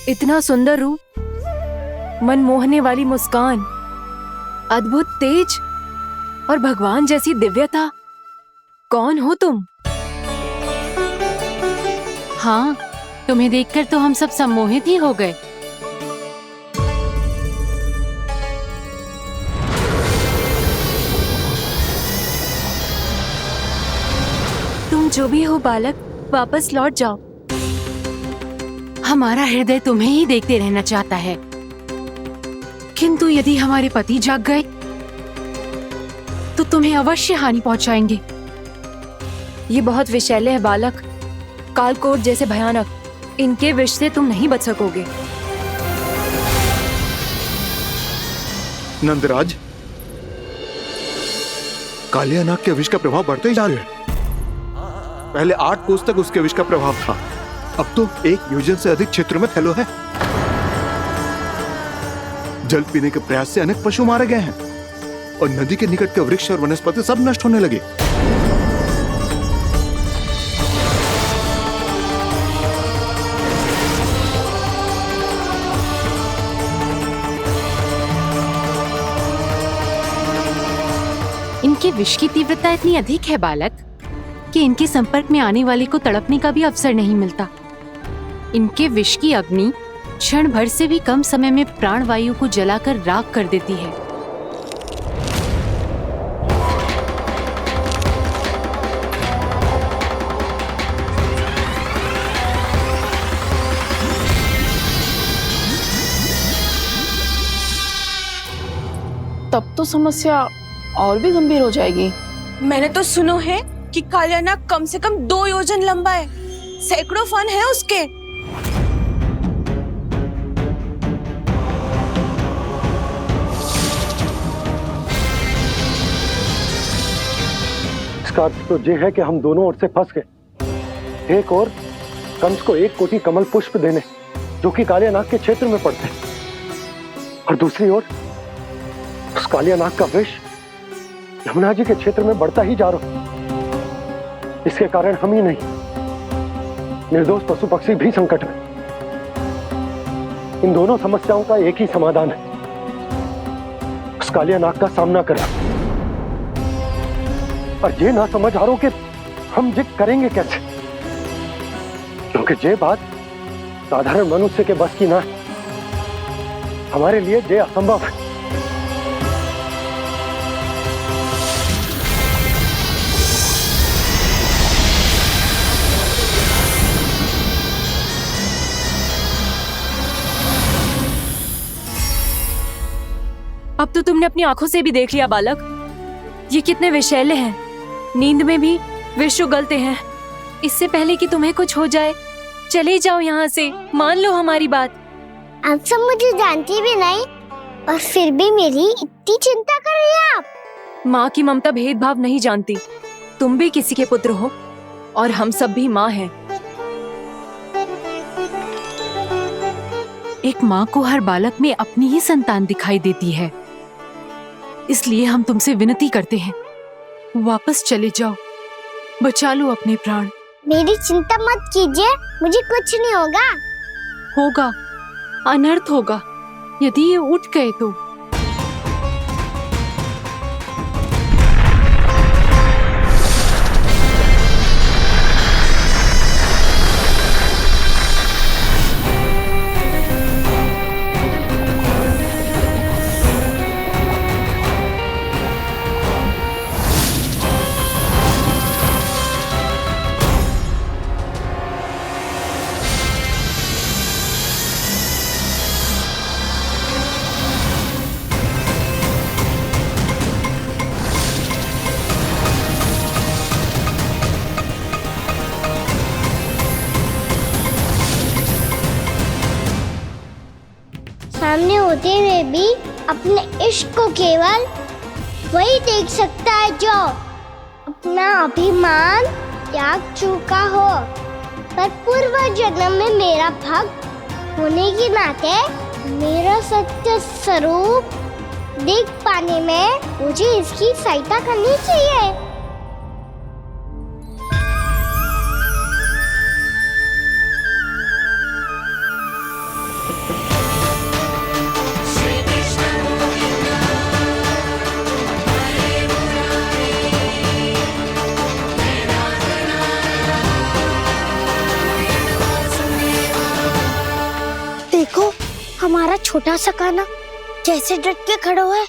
S12: इतना सुंदर रूप, मन मोहने वाली मुस्कान, अद्भुत तेज और भगवान जैसी दिव्यता। कौन हो तुम?
S15: हाँ, तुम्हें देखकर तो हम सब सम्मोहित ही हो गए।
S12: तुम जो भी हो बालक, वापस लौट जाओ।
S15: हमारा हृदय तुम्हें ही देखते रहना चाहता है, किंतु यदि हमारे पति जाग गए तो तुम्हें अवश्य हानि पहुंचाएंगे।
S12: ये बहुत विषैले है बालक, कालकोट जैसे भयानक। इनके विष से तुम नहीं बच सकोगे।
S16: नंदराज, कालिया नाग के विष का प्रभाव बढ़ते ही जा रहा है। पहले 8 कोस तक उसके विष का प्रभाव था, अब तो 1 योजन से अधिक क्षेत्र में फैलो है। जल पीने के प्रयास से अनेक पशु मारे गए हैं और नदी के निकट के वृक्ष और वनस्पति सब नष्ट होने लगे।
S15: इनके विष की तीव्रता इतनी अधिक है बालक कि इनके संपर्क में आने वाले को तड़पने का भी अवसर नहीं मिलता। इनके विष की अग्नि क्षण भर से भी कम समय में प्राणवायु को जलाकर राख कर देती है।
S13: तब तो समस्या और भी गंभीर हो जाएगी।
S12: मैंने तो सुनो है कि कालिया नाग कम से कम 2 योजन लंबा है, सैकड़ों फन है उसके।
S3: इसका अर्थ तो ये है कि हम दोनों ओर से फंस गए। एक और कंस को 1 कोटि कमल पुष्प देने जो कि कालिया नाग के क्षेत्र में पड़ते हैं, और दूसरी ओर उस कालिया नाग का विष यमुना जी के क्षेत्र में बढ़ता ही जा रहा। इसके कारण हम ही नहीं, निर्दोष पशु पक्षी भी संकट में। इन दोनों समस्याओं का एक ही समाधान है, उस कालिया नाग का सामना करना। और ये ना समझ आ रहा कि हम ये करेंगे कैसे, क्योंकि ये बात साधारण मनुष्य के बस की ना है। हमारे लिए ये असंभव है।
S12: अब तो तुमने अपनी आंखों से भी देख लिया बालक, ये कितने विषैले हैं। नींद में भी विष उगलते हैं। इससे पहले कि तुम्हें कुछ हो जाए, चले जाओ यहाँ से, मान लो हमारी बात।
S2: आप सब मुझे जानती भी नहीं और फिर भी मेरी इतनी चिंता कर रही हैं आप।
S12: माँ की ममता भेदभाव नहीं जानती। तुम भी किसी के पुत्र हो और हम सब भी माँ हैं।
S15: एक माँ को हर बालक में अपनी ही संतान दिखाई देती है, इसलिए हम तुमसे विनती करते हैं, वापस चले जाओ, बचा लो अपने प्राण।
S2: मेरी चिंता मत कीजिए, मुझे कुछ नहीं होगा।
S15: होगा, अनर्थ होगा यदि ये उठ गए तो।
S2: में भी अपने इश्क को केवल वही देख सकता है जो अपना अभिमान त्याग चुका हो। पर पूर्व जन्म में मेरा भक्त होने के नाते मेरा सत्य स्वरूप देख पाने में मुझे इसकी सहायता करनी चाहिए। देखो हमारा छोटा सा कान्हा कैसे डट के खड़ा हुआ है,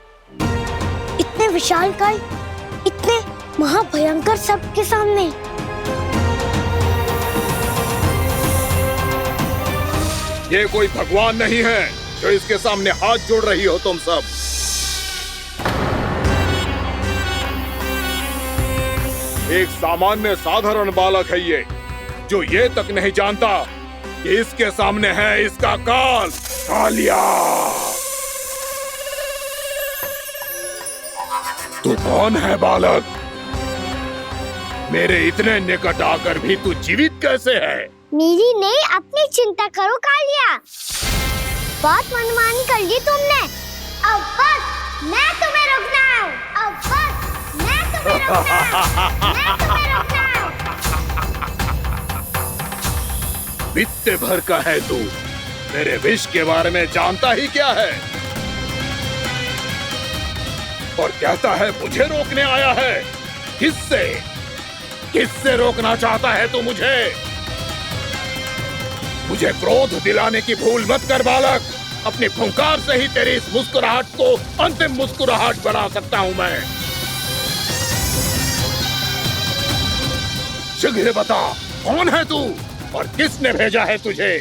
S2: इतने विशालकाय, इतने महाभयंकर सबके सामने।
S17: ये कोई भगवान नहीं है जो इसके सामने हाथ जोड़ रही हो तुम सब। एक सामान्य साधारण बालक है ये, जो ये तक नहीं जानता कि इसके सामने है इसका काल, कालिया। तू कौन है बालक? मेरे इतने निकट आकर भी तू जीवित कैसे है?
S2: मेरी नहीं, अपनी चिंता करो कालिया। बहुत मनमानी कर ली तुमने। अब बस मैं तुम्हें रोकना हूँ। अब बस मैं तुम्हें रोकना हूँ। मैं तुम्हें रोकना हूँ।
S17: बित्ते भर का है तू, मेरे विष के बारे में जानता ही क्या है? और कहता है मुझे रोकने आया है। किससे? किससे रोकना चाहता है तू मुझे? मुझे क्रोध दिलाने की भूल मत कर बालक। अपनी फुंकार से ही तेरी इस मुस्कुराहट को अंतिम मुस्कुराहट बना सकता हूं मैं। शीघ्र बता, कौन है तू और किसने भेजा है तुझे?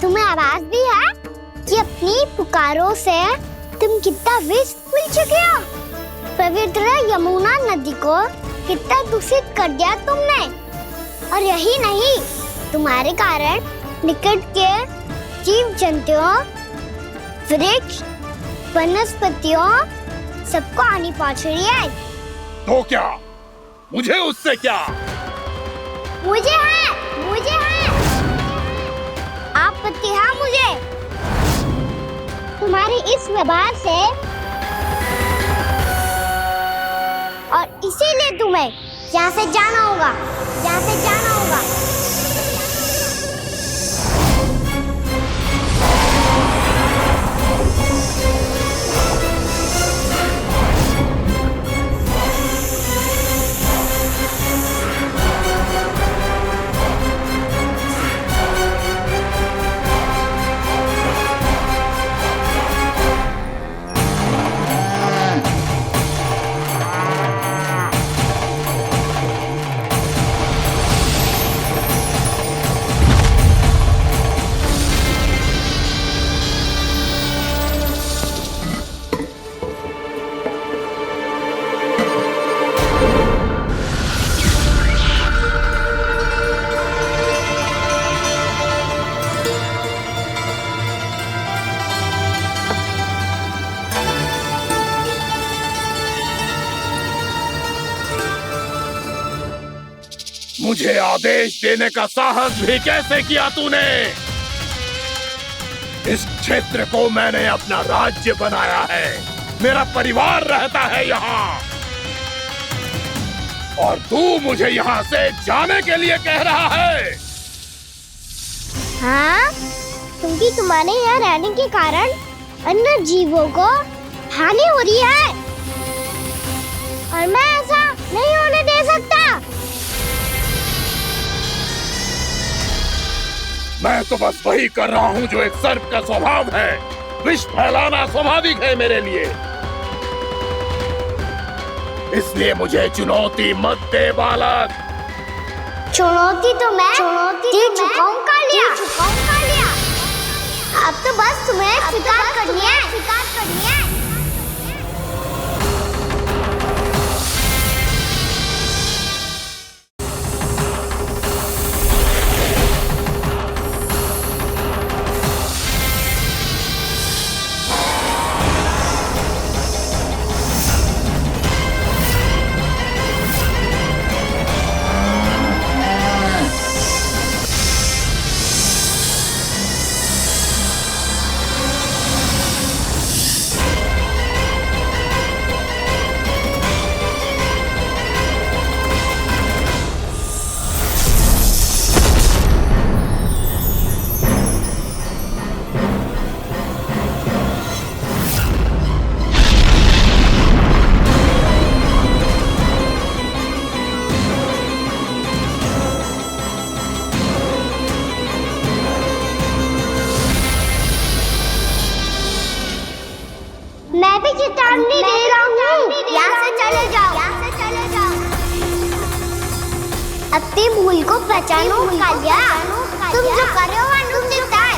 S2: तुम्हें आवाज दी है कि अपनी पुकारों से तुम कितना विष भूल चुके हो। पवित्र यमुना नदी को कितना दूषित कर दिया तुमने। और यही नहीं, तुम्हारे कारण निकट के जीव जंतुओं, वृक्ष, वनस्पतियों सबको हानि पहुंच रही है।
S17: तो क्या? मुझे उससे क्या?
S2: मुझे है आपत्ति है मुझे तुम्हारी इस व्यवहार से, और इसीलिए तुम्हें यहाँ से जाना होगा। यहाँ से जाना होगा।
S17: मुझे आदेश देने का साहस भी कैसे किया तूने? इस क्षेत्र को मैंने अपना राज्य बनाया है, मेरा परिवार रहता है यहाँ, और तू मुझे यहाँ से जाने के लिए कह रहा है?
S2: हाँ, क्योंकि तुम्हारे यहाँ रहने के कारण अन्य जीवों को हानि हो रही है, और मैं ऐसा नहीं होने दे सकता।
S17: मैं तो बस वही कर रहा हूँ जो एक सर्प का स्वभाव है। विष फैलाना स्वाभाविक है मेरे लिए, इसलिए मुझे चुनौती मत दे बालक।
S2: चुनौती तो मैं दे चुका हूँ कालिया। अब तो बस तुम्हें स्वीकार करनी है। चांदनी दे रहा हूँ, यहाँ से चले जाओ। अपनी भूल को पहचानो कालिया, तुम जो कर रहे हो अनुचित है।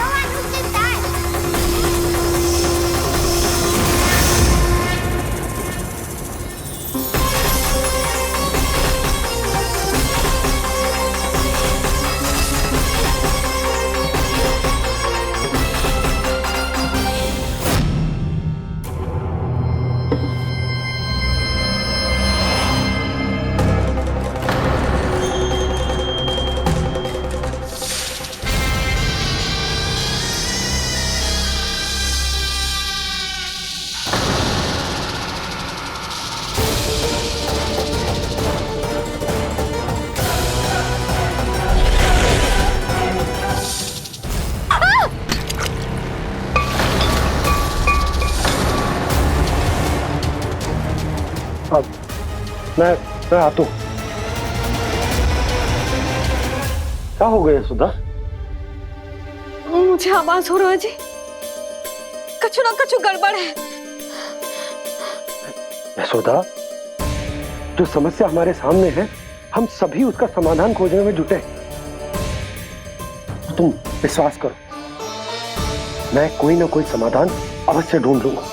S3: मैं आता हूँ। क्या हो गया सुधा?
S12: मुझे आवाज हो रहा है जी, कछु ना कछु गड़बड़ है।
S3: यशोदा, जो समस्या हमारे सामने है, हम सभी उसका समाधान खोजने में जुटे। तुम विश्वास करो, मैं कोई ना कोई समाधान अवश्य ढूंढ लूंगा।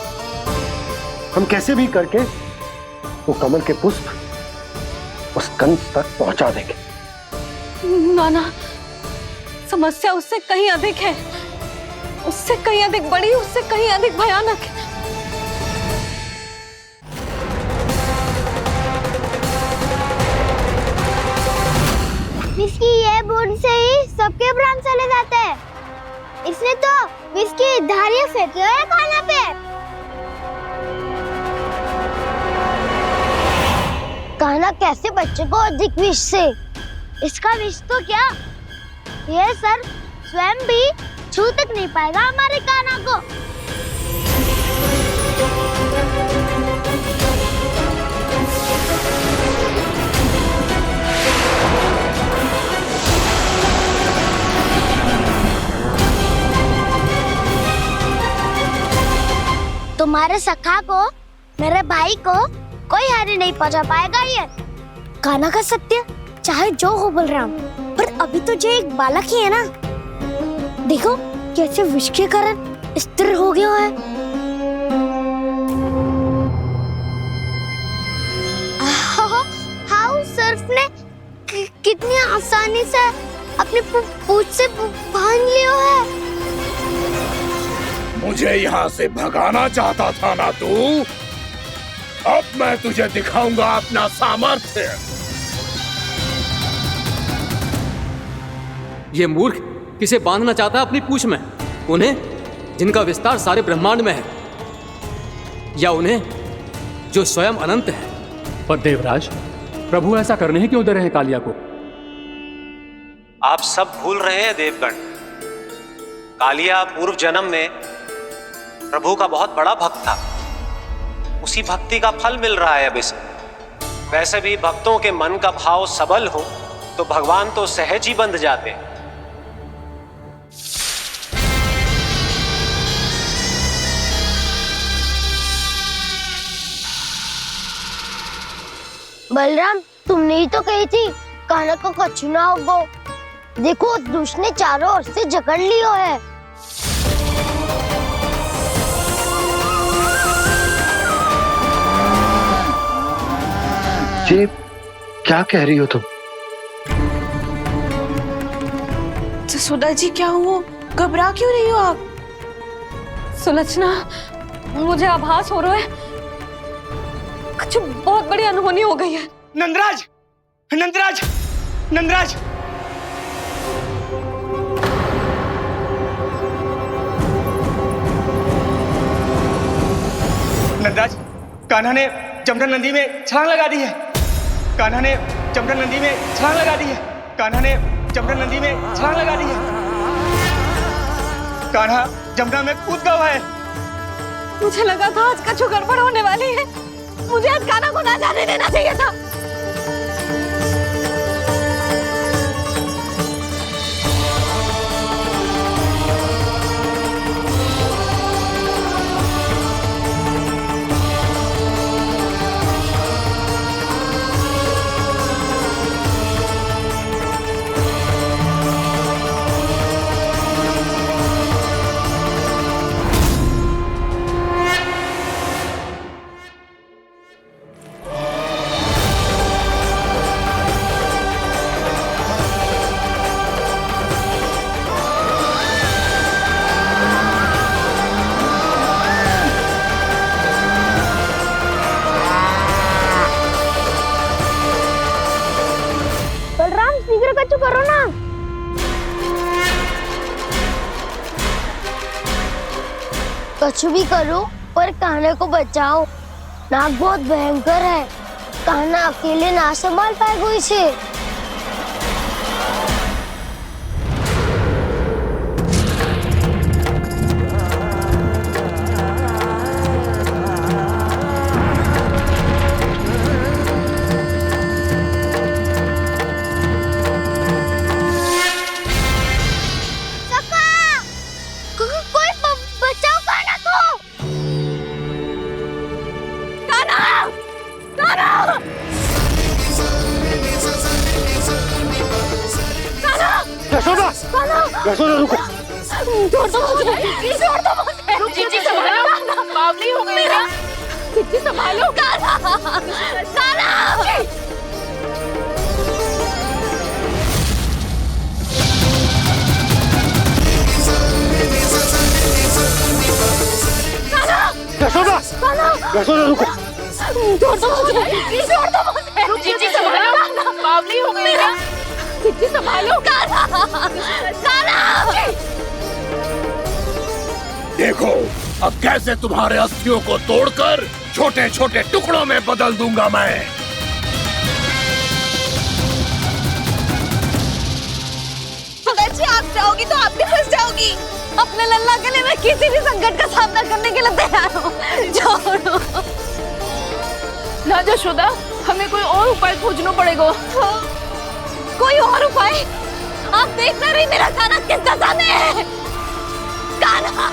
S3: हम कैसे भी करके वो कमल के पुष्प उस कंस तक पहुंचा देंगे।
S12: नाना, समस्या उससे कहीं अधिक है, उससे कहीं अधिक बड़ी, उससे कहीं अधिक भयानक है।
S2: विस्की ये बूंद से ही सबके प्राण चले जाते हैं। इसने तो विस्की धारियां फेंकी है खाना पे। कान्हा कैसे बच्चे को अधिक विष से? इसका विष तो क्या, ये सर स्वयं भी छू तक नहीं पाएगा हमारे कान्हा को। तुम्हारे सखा को, मेरे भाई को कोई हानि नहीं पहुंचा पाएगा। ये कान्हा का सत्य चाहे जो हो बलराम, पर अभी तो जो एक बालक ही है ना। देखो कैसे विष के कारण स्थिर हो गया है। हाउ सर्फ ने कितनी आसानी से अपनी पूंछ से बांध लिया है।
S17: मुझे यहाँ से भगाना चाहता था ना तू? अब मैं तुझे दिखाऊंगा अपना सामर्थ्य।
S1: ये मूर्ख किसे बांधना चाहता है अपनी पूंछ में? उन्हें जिनका विस्तार सारे ब्रह्मांड में है, या उन्हें जो स्वयं अनंत है?
S10: पर देवराज, प्रभु ऐसा करने ही क्यों दे रहे हैं कालिया को?
S4: आप सब भूल रहे हैं देवगण, कालिया पूर्व जन्म में प्रभु का बहुत बड़ा भक्त था। उसी भक्ति का फल मिल रहा है अब इसे। वैसे भी भक्तों के मन का भाव सबल हो तो भगवान तो सहज ही बंध जाते हैं।
S2: बलराम, तुमने ही तो कही थी कान्हा को कछु ना होगो। देखो दुष्ट ने चारों ओर से जकड़ लियो है।
S3: ये क्या कह रही हो तुम?
S12: सुधा जी, क्या हुआ? घबरा क्यों रही हो आप?
S9: सुलक्षणा, मुझे आभास हो रहा है कुछ बहुत बड़ी अनहोनी हो गई है।
S14: नंदराज, नंदराज, नंदराज! नंदराज, कान्हा ने जमुना नदी में छलांग लगा दी है। कान्हा ने जमुना नदी में छलांग लगा दी है। कान्हा ने जमुना नदी में छलांग लगा दी है। कान्हा जमुना में कूद गया है।
S9: मुझे लगा था आज कछु गड़बड़ होने वाली है। मुझे आज कान्हा को ना जाने देना चाहिए था।
S2: कुछ भी करो पर कान्हा को बचाओ। नाग बहुत भयंकर है, कान्हा अकेले ना संभाल पाएगा इसे।
S12: यशोदा, यशोदा रुको। छोड़ दो मुझे, छोड़ दो मुझे। जीजी संभालो, बावली हो गई क्या? जीजी संभालो। कान्हा, कान्हा। यशोदा, यशोदा रुको। छोड़ दो मुझे, छोड़ दो मुझे। जीजी संभालो, बावली हो गई क्या? जीजी संभालो।
S17: देखो अब कैसे तुम्हारे अस्थियों को तोड़कर छोटे छोटे टुकड़ों में बदल दूंगा मैं।
S12: जी आप जाओगी तो आप भी फंस जाओगी।
S9: अपने लल्ला के लिए मैं किसी भी संकट का सामना करने के लिए तैयार हूँ। छोड़ो
S13: ना यशोदा, हमें कोई और उपाय खोजना पड़ेगा।
S9: कोई और उपाय? आप देख ना रही मेरा कान्हा किस दशा में है। कान्हा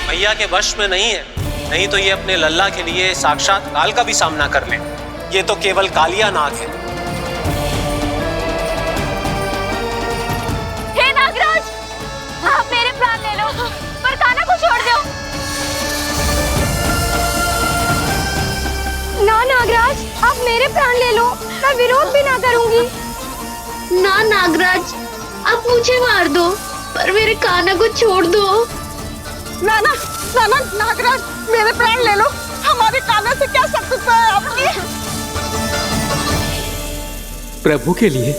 S4: मैया के वश में नहीं है, नहीं तो ये अपने लल्ला के लिए साक्षात काल का भी सामना कर ले। ये तो केवल कालिया नाग है।
S9: हे नागराज, आप मेरे प्राण ले लो पर कान्हा को छोड़ दो। ना नागराज, आप मेरे प्राण ले लो, मैं विरोध भी ना करूंगी।
S2: ना नागराज, आप मुझे मार दो पर मेरे कान्हा को छोड़ दो।
S12: ना ना ना ना नागराज, मेरे प्राण ले लो, हमारे कान्हा से क्या शत्रुता है आपकी?
S1: प्रभु के लिए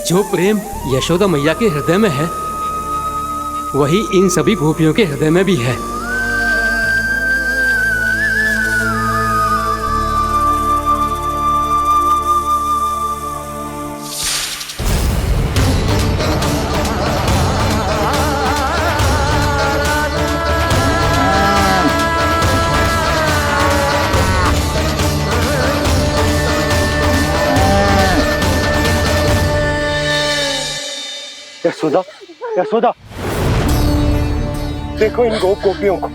S1: जो प्रेम यशोदा मैया के हृदय में है, वही इन सभी गोपियों के हृदय में भी है।
S3: यशोदा, यशोदा, देखो इन गोपियों को,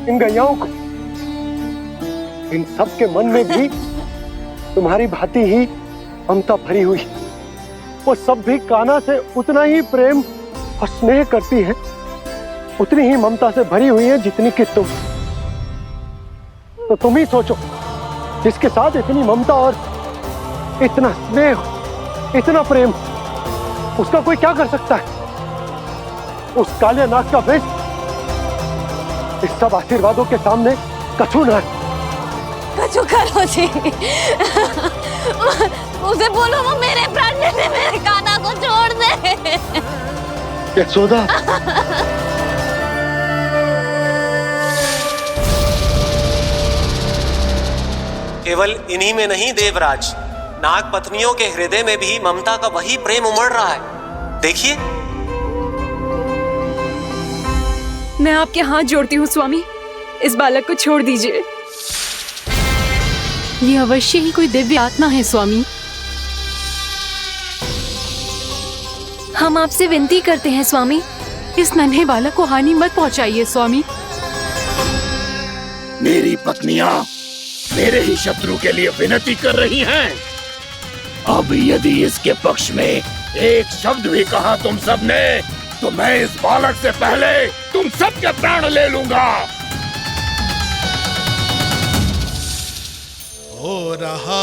S3: इन गैयाओं को, इन सब के मन में भी तुम्हारी भांति ही ममता भरी हुई। वो सब भी कान्हा से उतना ही प्रेम और स्नेह करती है, उतनी ही ममता से भरी हुई है जितनी कि तुम। तो तुम ही सोचो, जिसके साथ इतनी ममता और इतना स्नेह, इतना प्रेम, उसका कोई क्या कर सकता है? उस कालिया नाग का विष इस सब आशीर्वादों के सामने कछु न है।
S9: कछु करो जी, उसे बोलो वो मेरे प्राण ले ले, मेरे कान्हा को छोड़ दे।
S3: यशोदा,
S4: केवल इन्हीं में नहीं देवराज, नाग पत्नियों के हृदय में भी ममता का वही प्रेम उमड़ रहा है। देखिए।
S12: मैं आपके हाथ जोड़ती हूँ स्वामी, इस बालक को छोड़ दीजिए।
S15: ये अवश्य ही कोई दिव्य आत्मा है स्वामी।
S12: हम आपसे विनती करते हैं स्वामी,
S15: इस नन्हे बालक को हानि मत पहुंचाइए स्वामी।
S17: मेरी पत्नियां मेरे ही शत्रु के लिए विनती कर रही हैं। अब यदि इसके पक्ष में एक शब्द भी कहा तुम सबने, तो मैं इस बालक से पहले तुम सबके प्राण ले लूंगा।
S8: हो रहा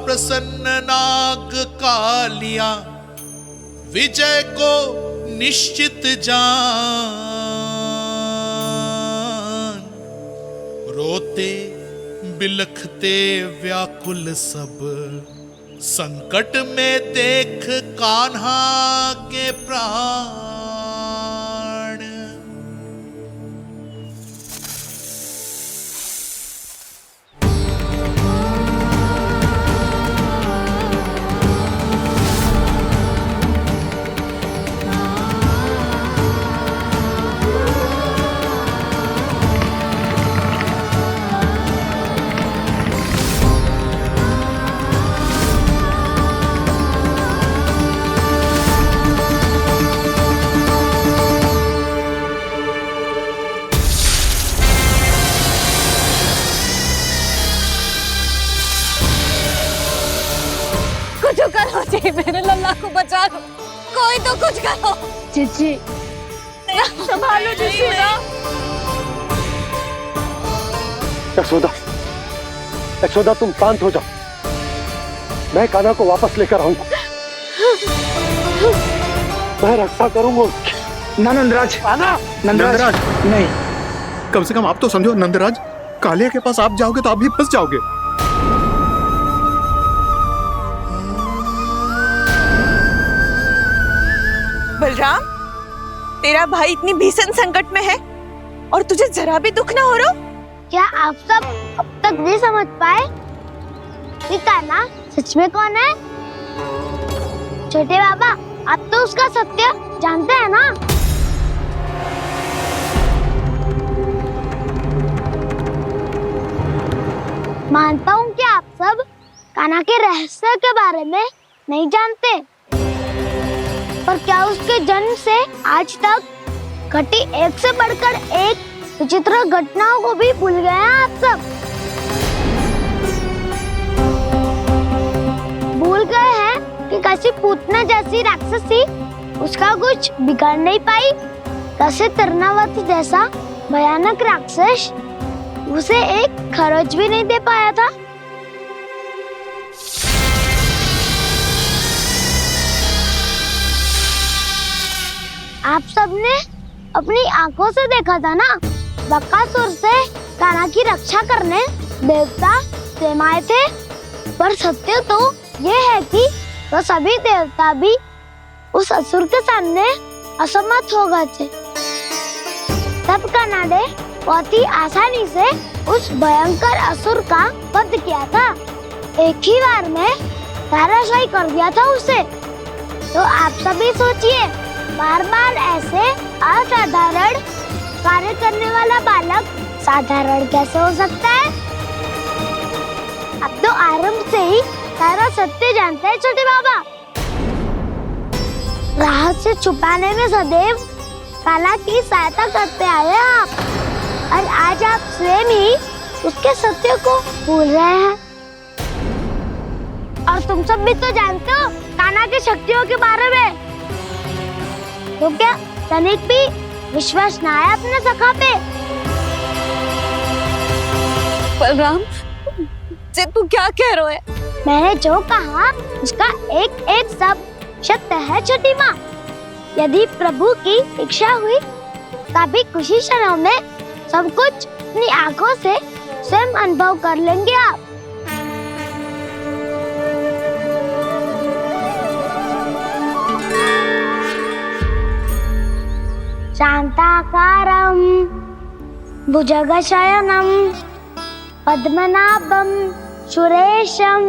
S8: प्रसन्न नाग कालिया, विजय को निश्चित जान। रोते बिलखते व्याकुल सब, संकट में देख कान्हा के प्राण।
S9: कुछ करो जी, मेरे लल्ला को बचा लो, कोई तो कुछ करो।
S13: जीजी
S12: संभालो जीजी ना।
S4: यशोदा, यशोदा तुम शांत हो जाओ, मैं कान्हा को वापस लेकर आऊंगा, मैं रक्षा करूंगा उसकी।
S16: ना नंदराज, नंदराज नहीं, कम से कम आप तो समझो नंदराज, कालिया के पास आप जाओगे तो आप भी फंस जाओगे।
S12: बलराम, तेरा भाई इतनी भीषण संकट में है और तुझे जरा भी दुख ना हो रहा?
S2: क्या आप सब अब तक नहीं समझ पाए कि कान्हा सच में कौन है? छोटे बाबा, आप तो उसका सत्य जानते हैं ना? मानता हूँ कि आप सब कान्हा के रहस्य के बारे में नहीं जानते, पर क्या उसके जन्म से आज तक घटी एक से बढ़कर एक विचित्र घटनाओं को भी भूल गए हैं आप सब? भूल गए हैं कि कैसी पूतना जैसी राक्षसी उसका कुछ बिगाड़ नहीं पाई, कैसे तरनावती जैसा भयानक राक्षस उसे एक खरोच भी नहीं दे पाया था। आप सबने अपनी आंखों से देखा था ना, बकासुर से कान्हा की रक्षा करने देवता स्वयं आए थे, पर सत्य तो ये है कि वो सभी देवता भी उस असुर के सामने असमर्थ हो गए थे। तब कान्हा ने बहुत ही आसानी से उस भयंकर असुर का वध किया था, एक ही बार में धराशायी कर दिया था उसे। तो आप सभी सोचिए, बार बार ऐसे असाधारण कार्य करने वाला बालक साधारण कैसे हो सकता है? अब तो आरंभ से ही सारा सत्य जानते हैं छोटे बाबा। रहस्य छुपाने में सदैव कान्हा की सहायता करते आए हैं आप, और आज आप स्वयं ही उसके सत्य को भूल रहे हैं। और तुम सब भी तो जानते हो कान्हा की शक्तियों के बारे में, तो क्या तनिक भी विश्वास ना है अपने सखा पे?
S9: बलराम, जे तू क्या कह रहे है?
S2: मैंने जो कहा उसका एक एक शब्द सत्य है छोटी माँ। यदि प्रभु की इच्छा हुई तभी कुछ ही क्षणों में सब कुछ अपनी आंखों से स्वयं अनुभव कर लेंगे आप। शांताकारं भुजगशयनं पद्मनाभं सुरेशं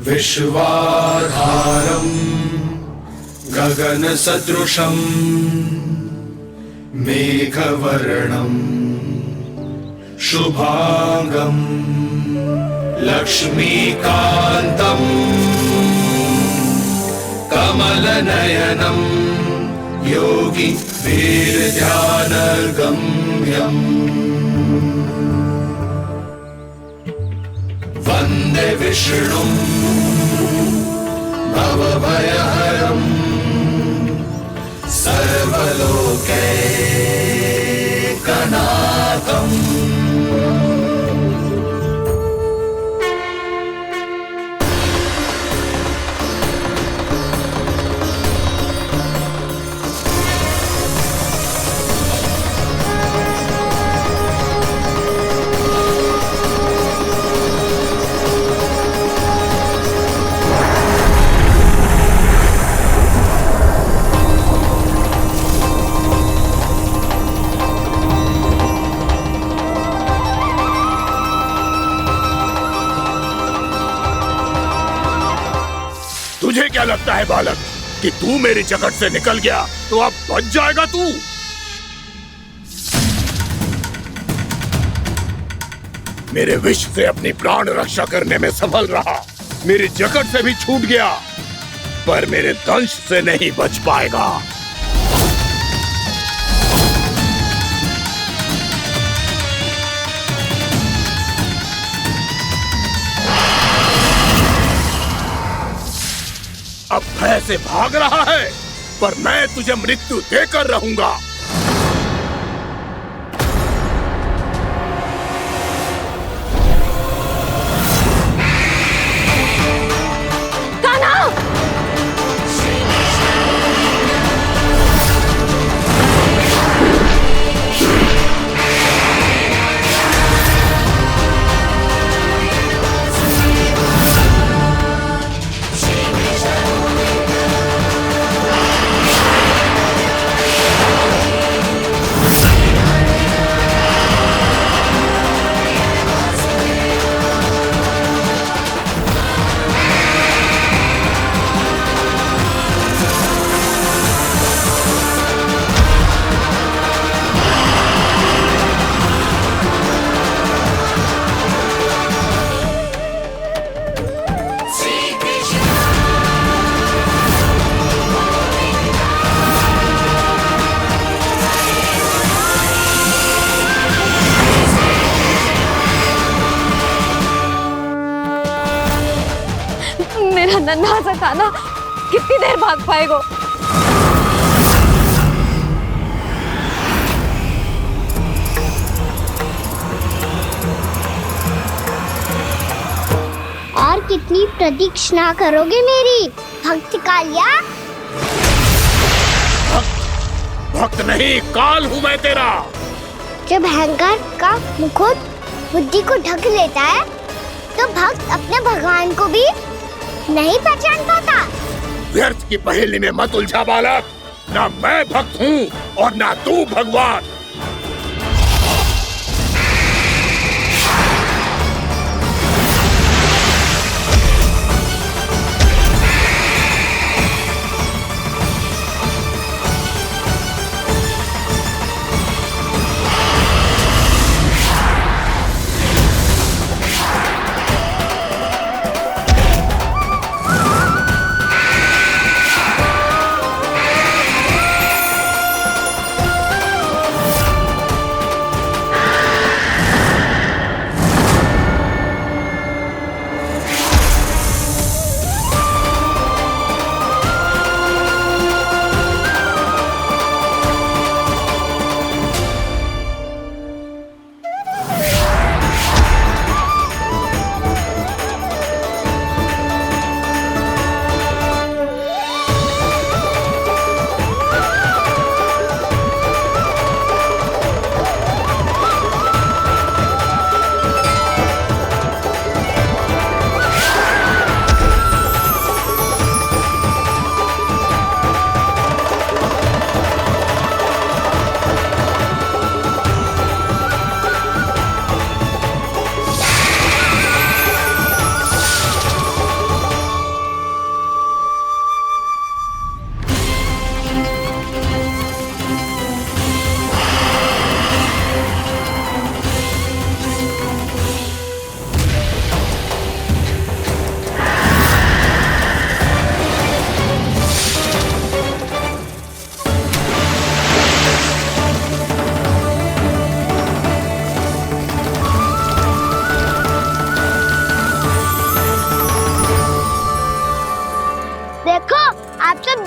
S17: विश्वाधारं गगनसदृशं मेघवर्णं शुभांगं लक्ष्मीकान्तं कमलनयनं योगी वीरध्यानगम्यम् वन्दे विष्णुं भवभयहरं सर्वलोकैकनाथम् लगता है बालक कि तू मेरी जगत से निकल गया तो अब बच जाएगा तू? मेरे विष से अपनी प्राण रक्षा करने में सफल रहा, मेरी जगत से भी छूट गया, पर मेरे दंश से नहीं बच पाएगा। अब भय से भाग रहा है, पर मैं तुझे मृत्यु देकर रहूंगा।
S9: मेरा नन्हा सा कान्हा कितनी देर भाग पाएगा?
S2: और कितनी प्रतीक्षा करोगे मेरी भक्त कालिया?
S17: भक्त नहीं, काल हूं मैं तेरा।
S2: जब अहंकार का मुकुट बुद्धि को ढक लेता है तो भक्त अपने भगवान को भी नहीं पहचान पाता।
S17: व्यर्थ की पहेली में मत उलझा बालक, ना मैं भक्त हूँ और ना तू भगवान।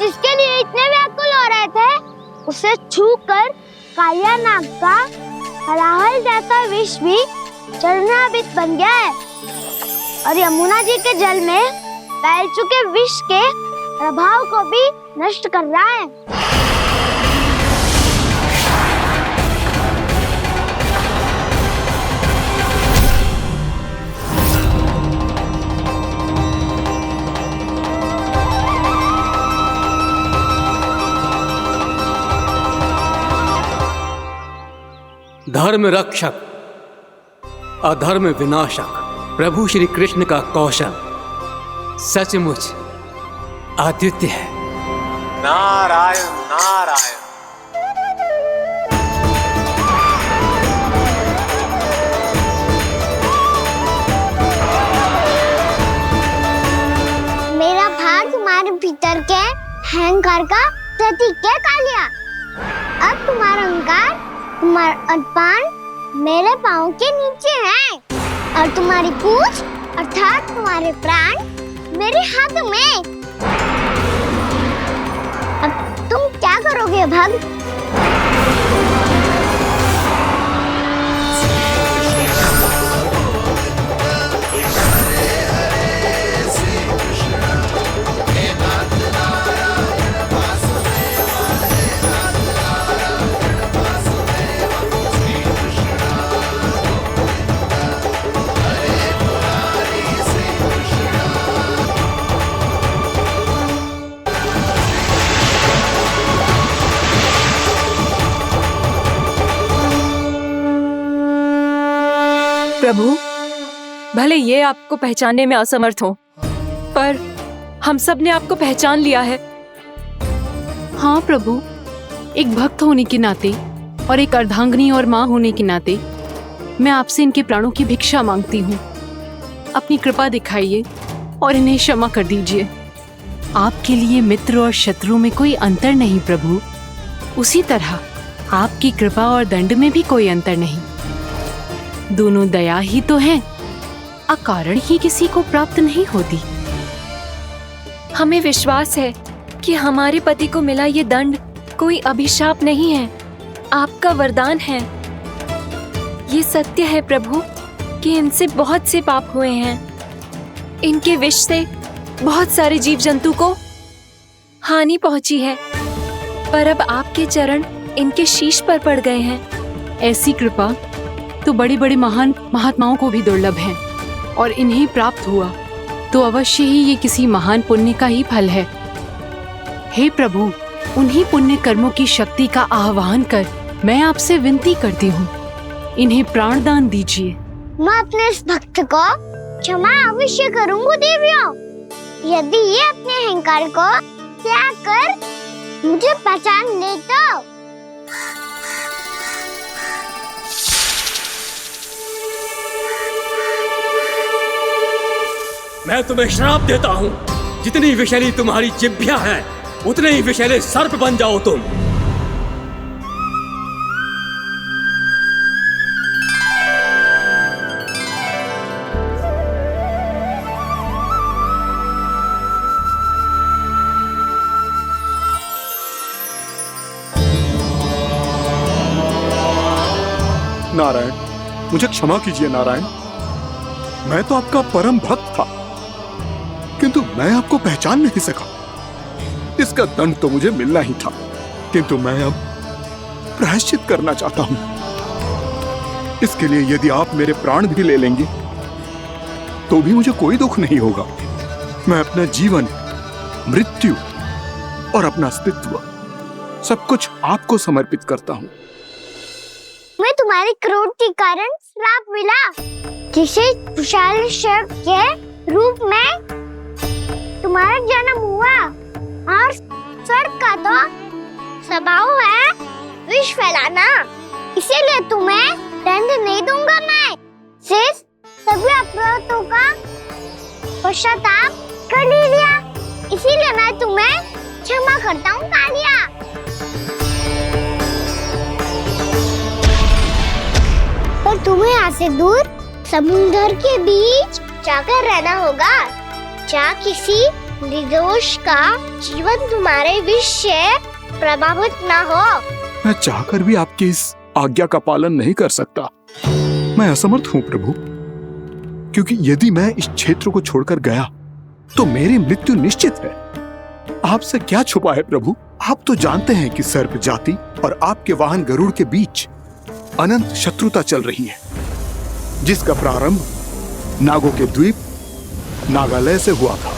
S2: जिसके लिए इतने व्याकुल हो रहे थे, उसे छूकर कालिया नाग का हलाहल जैसा विष भी चरणामृत बन गया है और यमुना जी के जल में फैल चुके विष के प्रभाव को भी नष्ट कर रहा है।
S1: धर्म रक्षक, अधर्म विनाशक प्रभु श्री कृष्ण का कौशल सचमुच अद्वितीय है।
S4: नारायण नारायण।
S2: मेरा भार तुम्हारे भीतर के अहंकार का प्रतीक है कालिया। अब तुम्हारा अहंकार, तुम्हारा अज्ञान मेरे पाँव के नीचे है और तुम्हारी पूंछ अर्थात तुम्हारे प्राण मेरे हाथ में। अब तुम क्या करोगे भक्त?
S12: प्रभु, भले ये आपको पहचानने में असमर्थ हो, पर हम सब ने आपको पहचान लिया है।
S15: हाँ प्रभु, एक भक्त होने के नाते और एक अर्धांगिनी और माँ होने के नाते मैं आपसे इनके प्राणों की भिक्षा मांगती हूँ। अपनी कृपा दिखाइए और इन्हें क्षमा कर दीजिए। आपके लिए मित्र और शत्रु में कोई अंतर नहीं प्रभु। उसी तरह आपकी कृपा और दंड में भी कोई अंतर नहीं। दोनों दया ही तो है, अकारण ही किसी को प्राप्त नहीं होती।
S12: हमें विश्वास है कि हमारे पति को मिला ये दंड कोई अभिशाप नहीं है, आपका वरदान है। ये सत्य है प्रभु कि इनसे बहुत से पाप हुए हैं। इनके विष से बहुत सारे जीव जंतु को हानि पहुंची है, पर अब आपके चरण इनके शीश पर पड़ गए हैं।
S15: ऐसी कृपा तो बड़े बड़े महान महात्माओं को भी दुर्लभ है, और इन्हें प्राप्त हुआ तो अवश्य ही ये किसी महान पुण्य का ही फल है। हे प्रभु, उन्हीं पुण्य कर्मों की शक्ति का आह्वान कर मैं आपसे विनती करती हूँ, इन्हें प्राण दान दीजिए।
S2: मैं अपने इस भक्त को क्षमा अवश्य करूंगी देवियों, यदि ये अपने अहंकार को त्याग कर मुझे पहचान ले तो।
S1: मैं तुम्हें श्राप देता हूँ, जितनी विषैली तुम्हारी जिह्वा है उतने ही विषैले सर्प बन जाओ तुम।
S16: नारायण, मुझे क्षमा कीजिए नारायण। मैं तो आपका परम भक्त था, किंतु मैं आपको पहचान नहीं सका। इसका दंड तो मुझे मिलना ही था, किंतु मैं अब प्रायश्चित करना चाहता हूं। इसके लिए यदि आप मेरे प्राण भी ले लेंगे तो भी मुझे कोई दुख नहीं होगा। मैं अपना जीवन, मृत्यु और अपना अस्तित्व सब कुछ आपको समर्पित करता हूं।
S2: मैं तुम्हारे क्रोध के कारण श्राप मिला, जिसे विशाल सर्प के रूप में तुम्हारा जन्म हुआ, और सर्प का तो स्वभाव है विष फैलाना। इसीलिए तुम्हें दंड नहीं दूंगा मैं, सिर्फ सभी अपराधों का पश्चाताप कर लिया। इसीलिए मैं तुम्हें क्षमा करता हूँ कालिया। पर तुम्हें यहाँ से दूर समुद्र के बीच जाकर रहना होगा, जहाँ किसी निर्दोष का जीवन तुम्हारे विष से प्रभावित ना हो।
S16: मैं चाहकर भी आपकी इस आज्ञा का पालन नहीं कर सकता। मैं असमर्थ हूँ प्रभु, क्योंकि यदि मैं इस क्षेत्र को छोड़कर गया तो मेरी मृत्यु निश्चित है। आपसे क्या छुपा है प्रभु? आप तो जानते हैं कि सर्प जाति और आपके वाहन गरुड़ के बीच अनंत शत्रुता चल रही है, जिसका प्रारंभ नागों के द्वीप नागालय से हुआ था।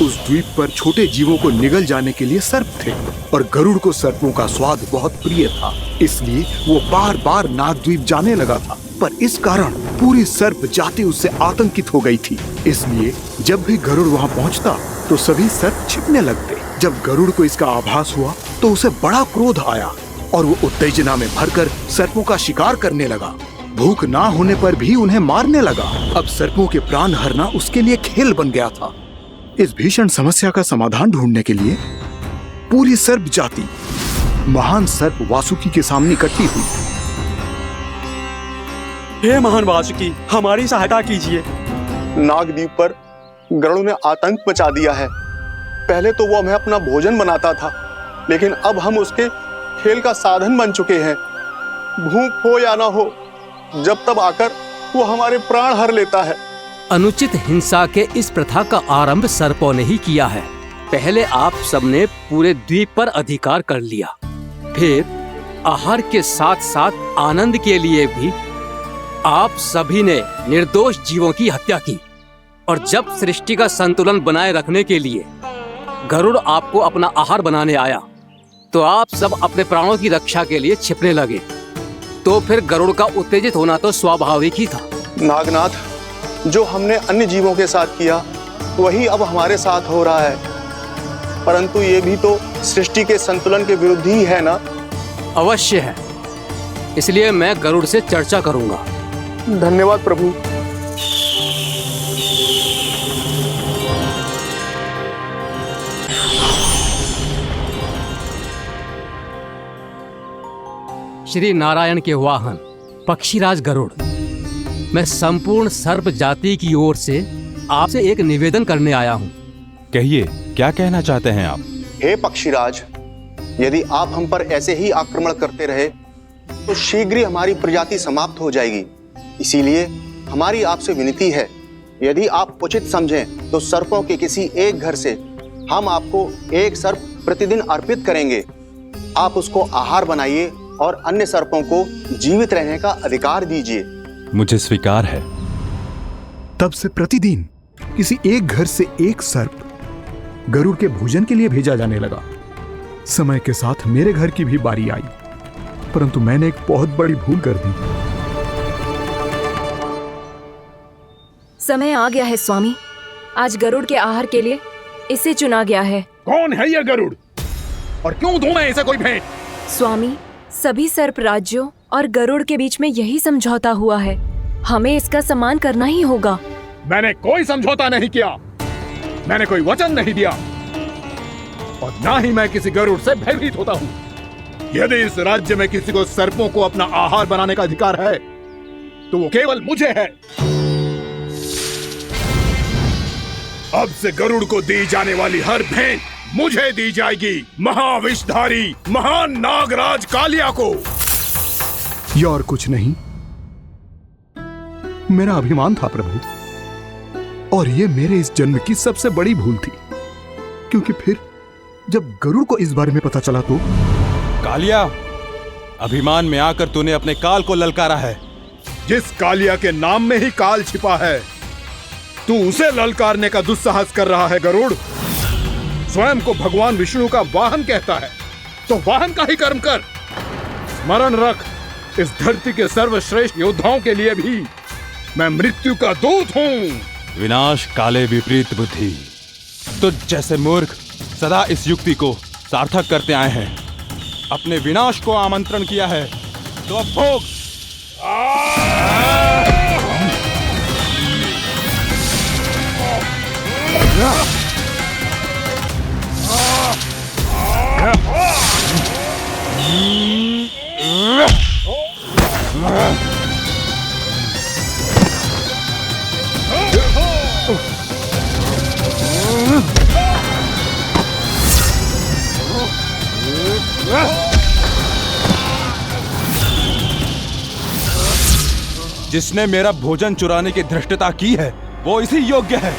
S16: उस द्वीप पर छोटे जीवों को निगल जाने के लिए सर्प थे, और गरुड़ को सर्पों का स्वाद बहुत प्रिय था, इसलिए वो बार बार नागद्वीप जाने लगा था। पर इस कारण पूरी सर्प जाति उससे आतंकित हो गई थी। इसलिए जब भी गरुड़ वहां पहुंचता तो सभी सर्प छिपने लगते। जब गरुड़ को इसका आभास हुआ तो उसे बड़ा क्रोध आया और वो उत्तेजना में भरकर सर्पों का शिकार करने लगा। भूख ना होने पर भी उन्हें मारने लगा। अब सर्पों के प्राण हरना उसके लिए खेल बन गया था। इस भीषण समस्या का समाधान ढूंढने के लिए पूरी सर्प जाति महान सर्प वासुकी के सामने इकट्ठी हुई।
S18: हे महान वासुकी, हमारी सहायता कीजिए।
S19: नागद्वीप पर गरुड़ ने आतंक मचा दिया है। पहले तो वो हमें अपना भोजन बनाता था, लेकिन अब हम उसके खेल का साधन बन चुके हैं। भूख हो या ना हो, जब तब आकर वो हमारे प्राण हर लेता है।
S1: अनुचित हिंसा के इस प्रथा का आरंभ सर्पों ने ही किया है। पहले आप सबने पूरे द्वीप पर अधिकार कर लिया, फिर आहार के साथ साथ आनंद के लिए भी आप सभी ने निर्दोष जीवों की हत्या की। और जब सृष्टि का संतुलन बनाए रखने के लिए गरुड़ आपको अपना आहार बनाने आया, तो आप सब अपने प्राणों की रक्षा के लिए छिपने लगे। तो फिर गरुड़ का उत्तेजित होना तो स्वाभाविक ही था।
S19: नागनाथ, जो हमने अन्य जीवों के साथ किया वही अब हमारे साथ हो रहा है, परंतु ये भी तो सृष्टि के संतुलन के विरुद्ध ही है ना?
S1: अवश्य है, इसलिए मैं गरुड़ से चर्चा करूंगा।
S19: धन्यवाद प्रभु।
S1: श्री नारायण के वाहन पक्षीराज गरुड़, मैं संपूर्ण सर्प जाति की ओर से आपसे एक निवेदन करने आया हूँ।
S20: कहिए, क्या कहना चाहते हैं आप?
S19: हे पक्षीराज, यदि आप हम पर ऐसे ही आक्रमण करते रहे तो शीघ्र ही हमारी प्रजाति समाप्त हो जाएगी। इसीलिए हमारी आपसे विनती है, यदि आप उचित समझें तो सर्पों के किसी एक घर से हम आपको एक सर्प प्रतिदिन अर्पित करेंगे। आप उसको आहार बनाइए और अन्य सर्पों को जीवित रहने का अधिकार दीजिए।
S20: मुझे स्वीकार है।
S16: तब से प्रतिदिन किसी एक घर से एक सर्प गरुड़ के भोजन के लिए भेजा जाने लगा। समय के साथ मेरे घर की भी बारी आई, परंतु मैंने एक बहुत बड़ी भूल कर दी।
S12: समय आ गया है स्वामी, आज गरुड़ के आहार के लिए इसे चुना गया है।
S17: कौन है यह गरुड़ और क्यों दूं मैं इसे कोई भेंट?
S12: स्वामी, सभी सर्प राज्यों और गरुड़ के बीच में यही समझौता हुआ है, हमें इसका सम्मान करना ही होगा।
S17: मैंने कोई समझौता नहीं किया, मैंने कोई वचन नहीं दिया और ना ही मैं किसी गरुड़ से भयभीत होता हूँ। यदि इस राज्य में किसी को सर्पों को अपना आहार बनाने का अधिकार है तो वो केवल मुझे है। अब से गरुड़ को दी जाने वाली हर भेंट मुझे दी जाएगी, महाविषधारी महान नागराज कालिया को।
S16: यह और कुछ नहीं, मेरा अभिमान था प्रभु, और ये मेरे इस जन्म की सबसे बड़ी भूल थी। क्योंकि फिर जब गरुड़ को इस बारे में पता चला तो
S20: कालिया, अभिमान में आकर तूने अपने काल को ललकारा है।
S17: जिस कालिया के नाम में ही काल छिपा है, तू उसे ललकारने का दुस्साहस कर रहा है। गरुड़ स्वयं को भगवान विष्णु का वाहन कहता है, तो वाहन का ही कर्म कर। स्मरण रख, इस धरती के सर्वश्रेष्ठ योद्धाओं के लिए भी मैं मृत्यु का दूत हूँ।
S20: विनाश काले विपरीत बुद्धि। तुझ जैसे मूर्ख सदा इस युक्ति को सार्थक करते आए हैं। अपने विनाश को आमंत्रण किया है तो अब भोग। जिसने मेरा भोजन चुराने की धृष्टता की है वो इसी योग्य है।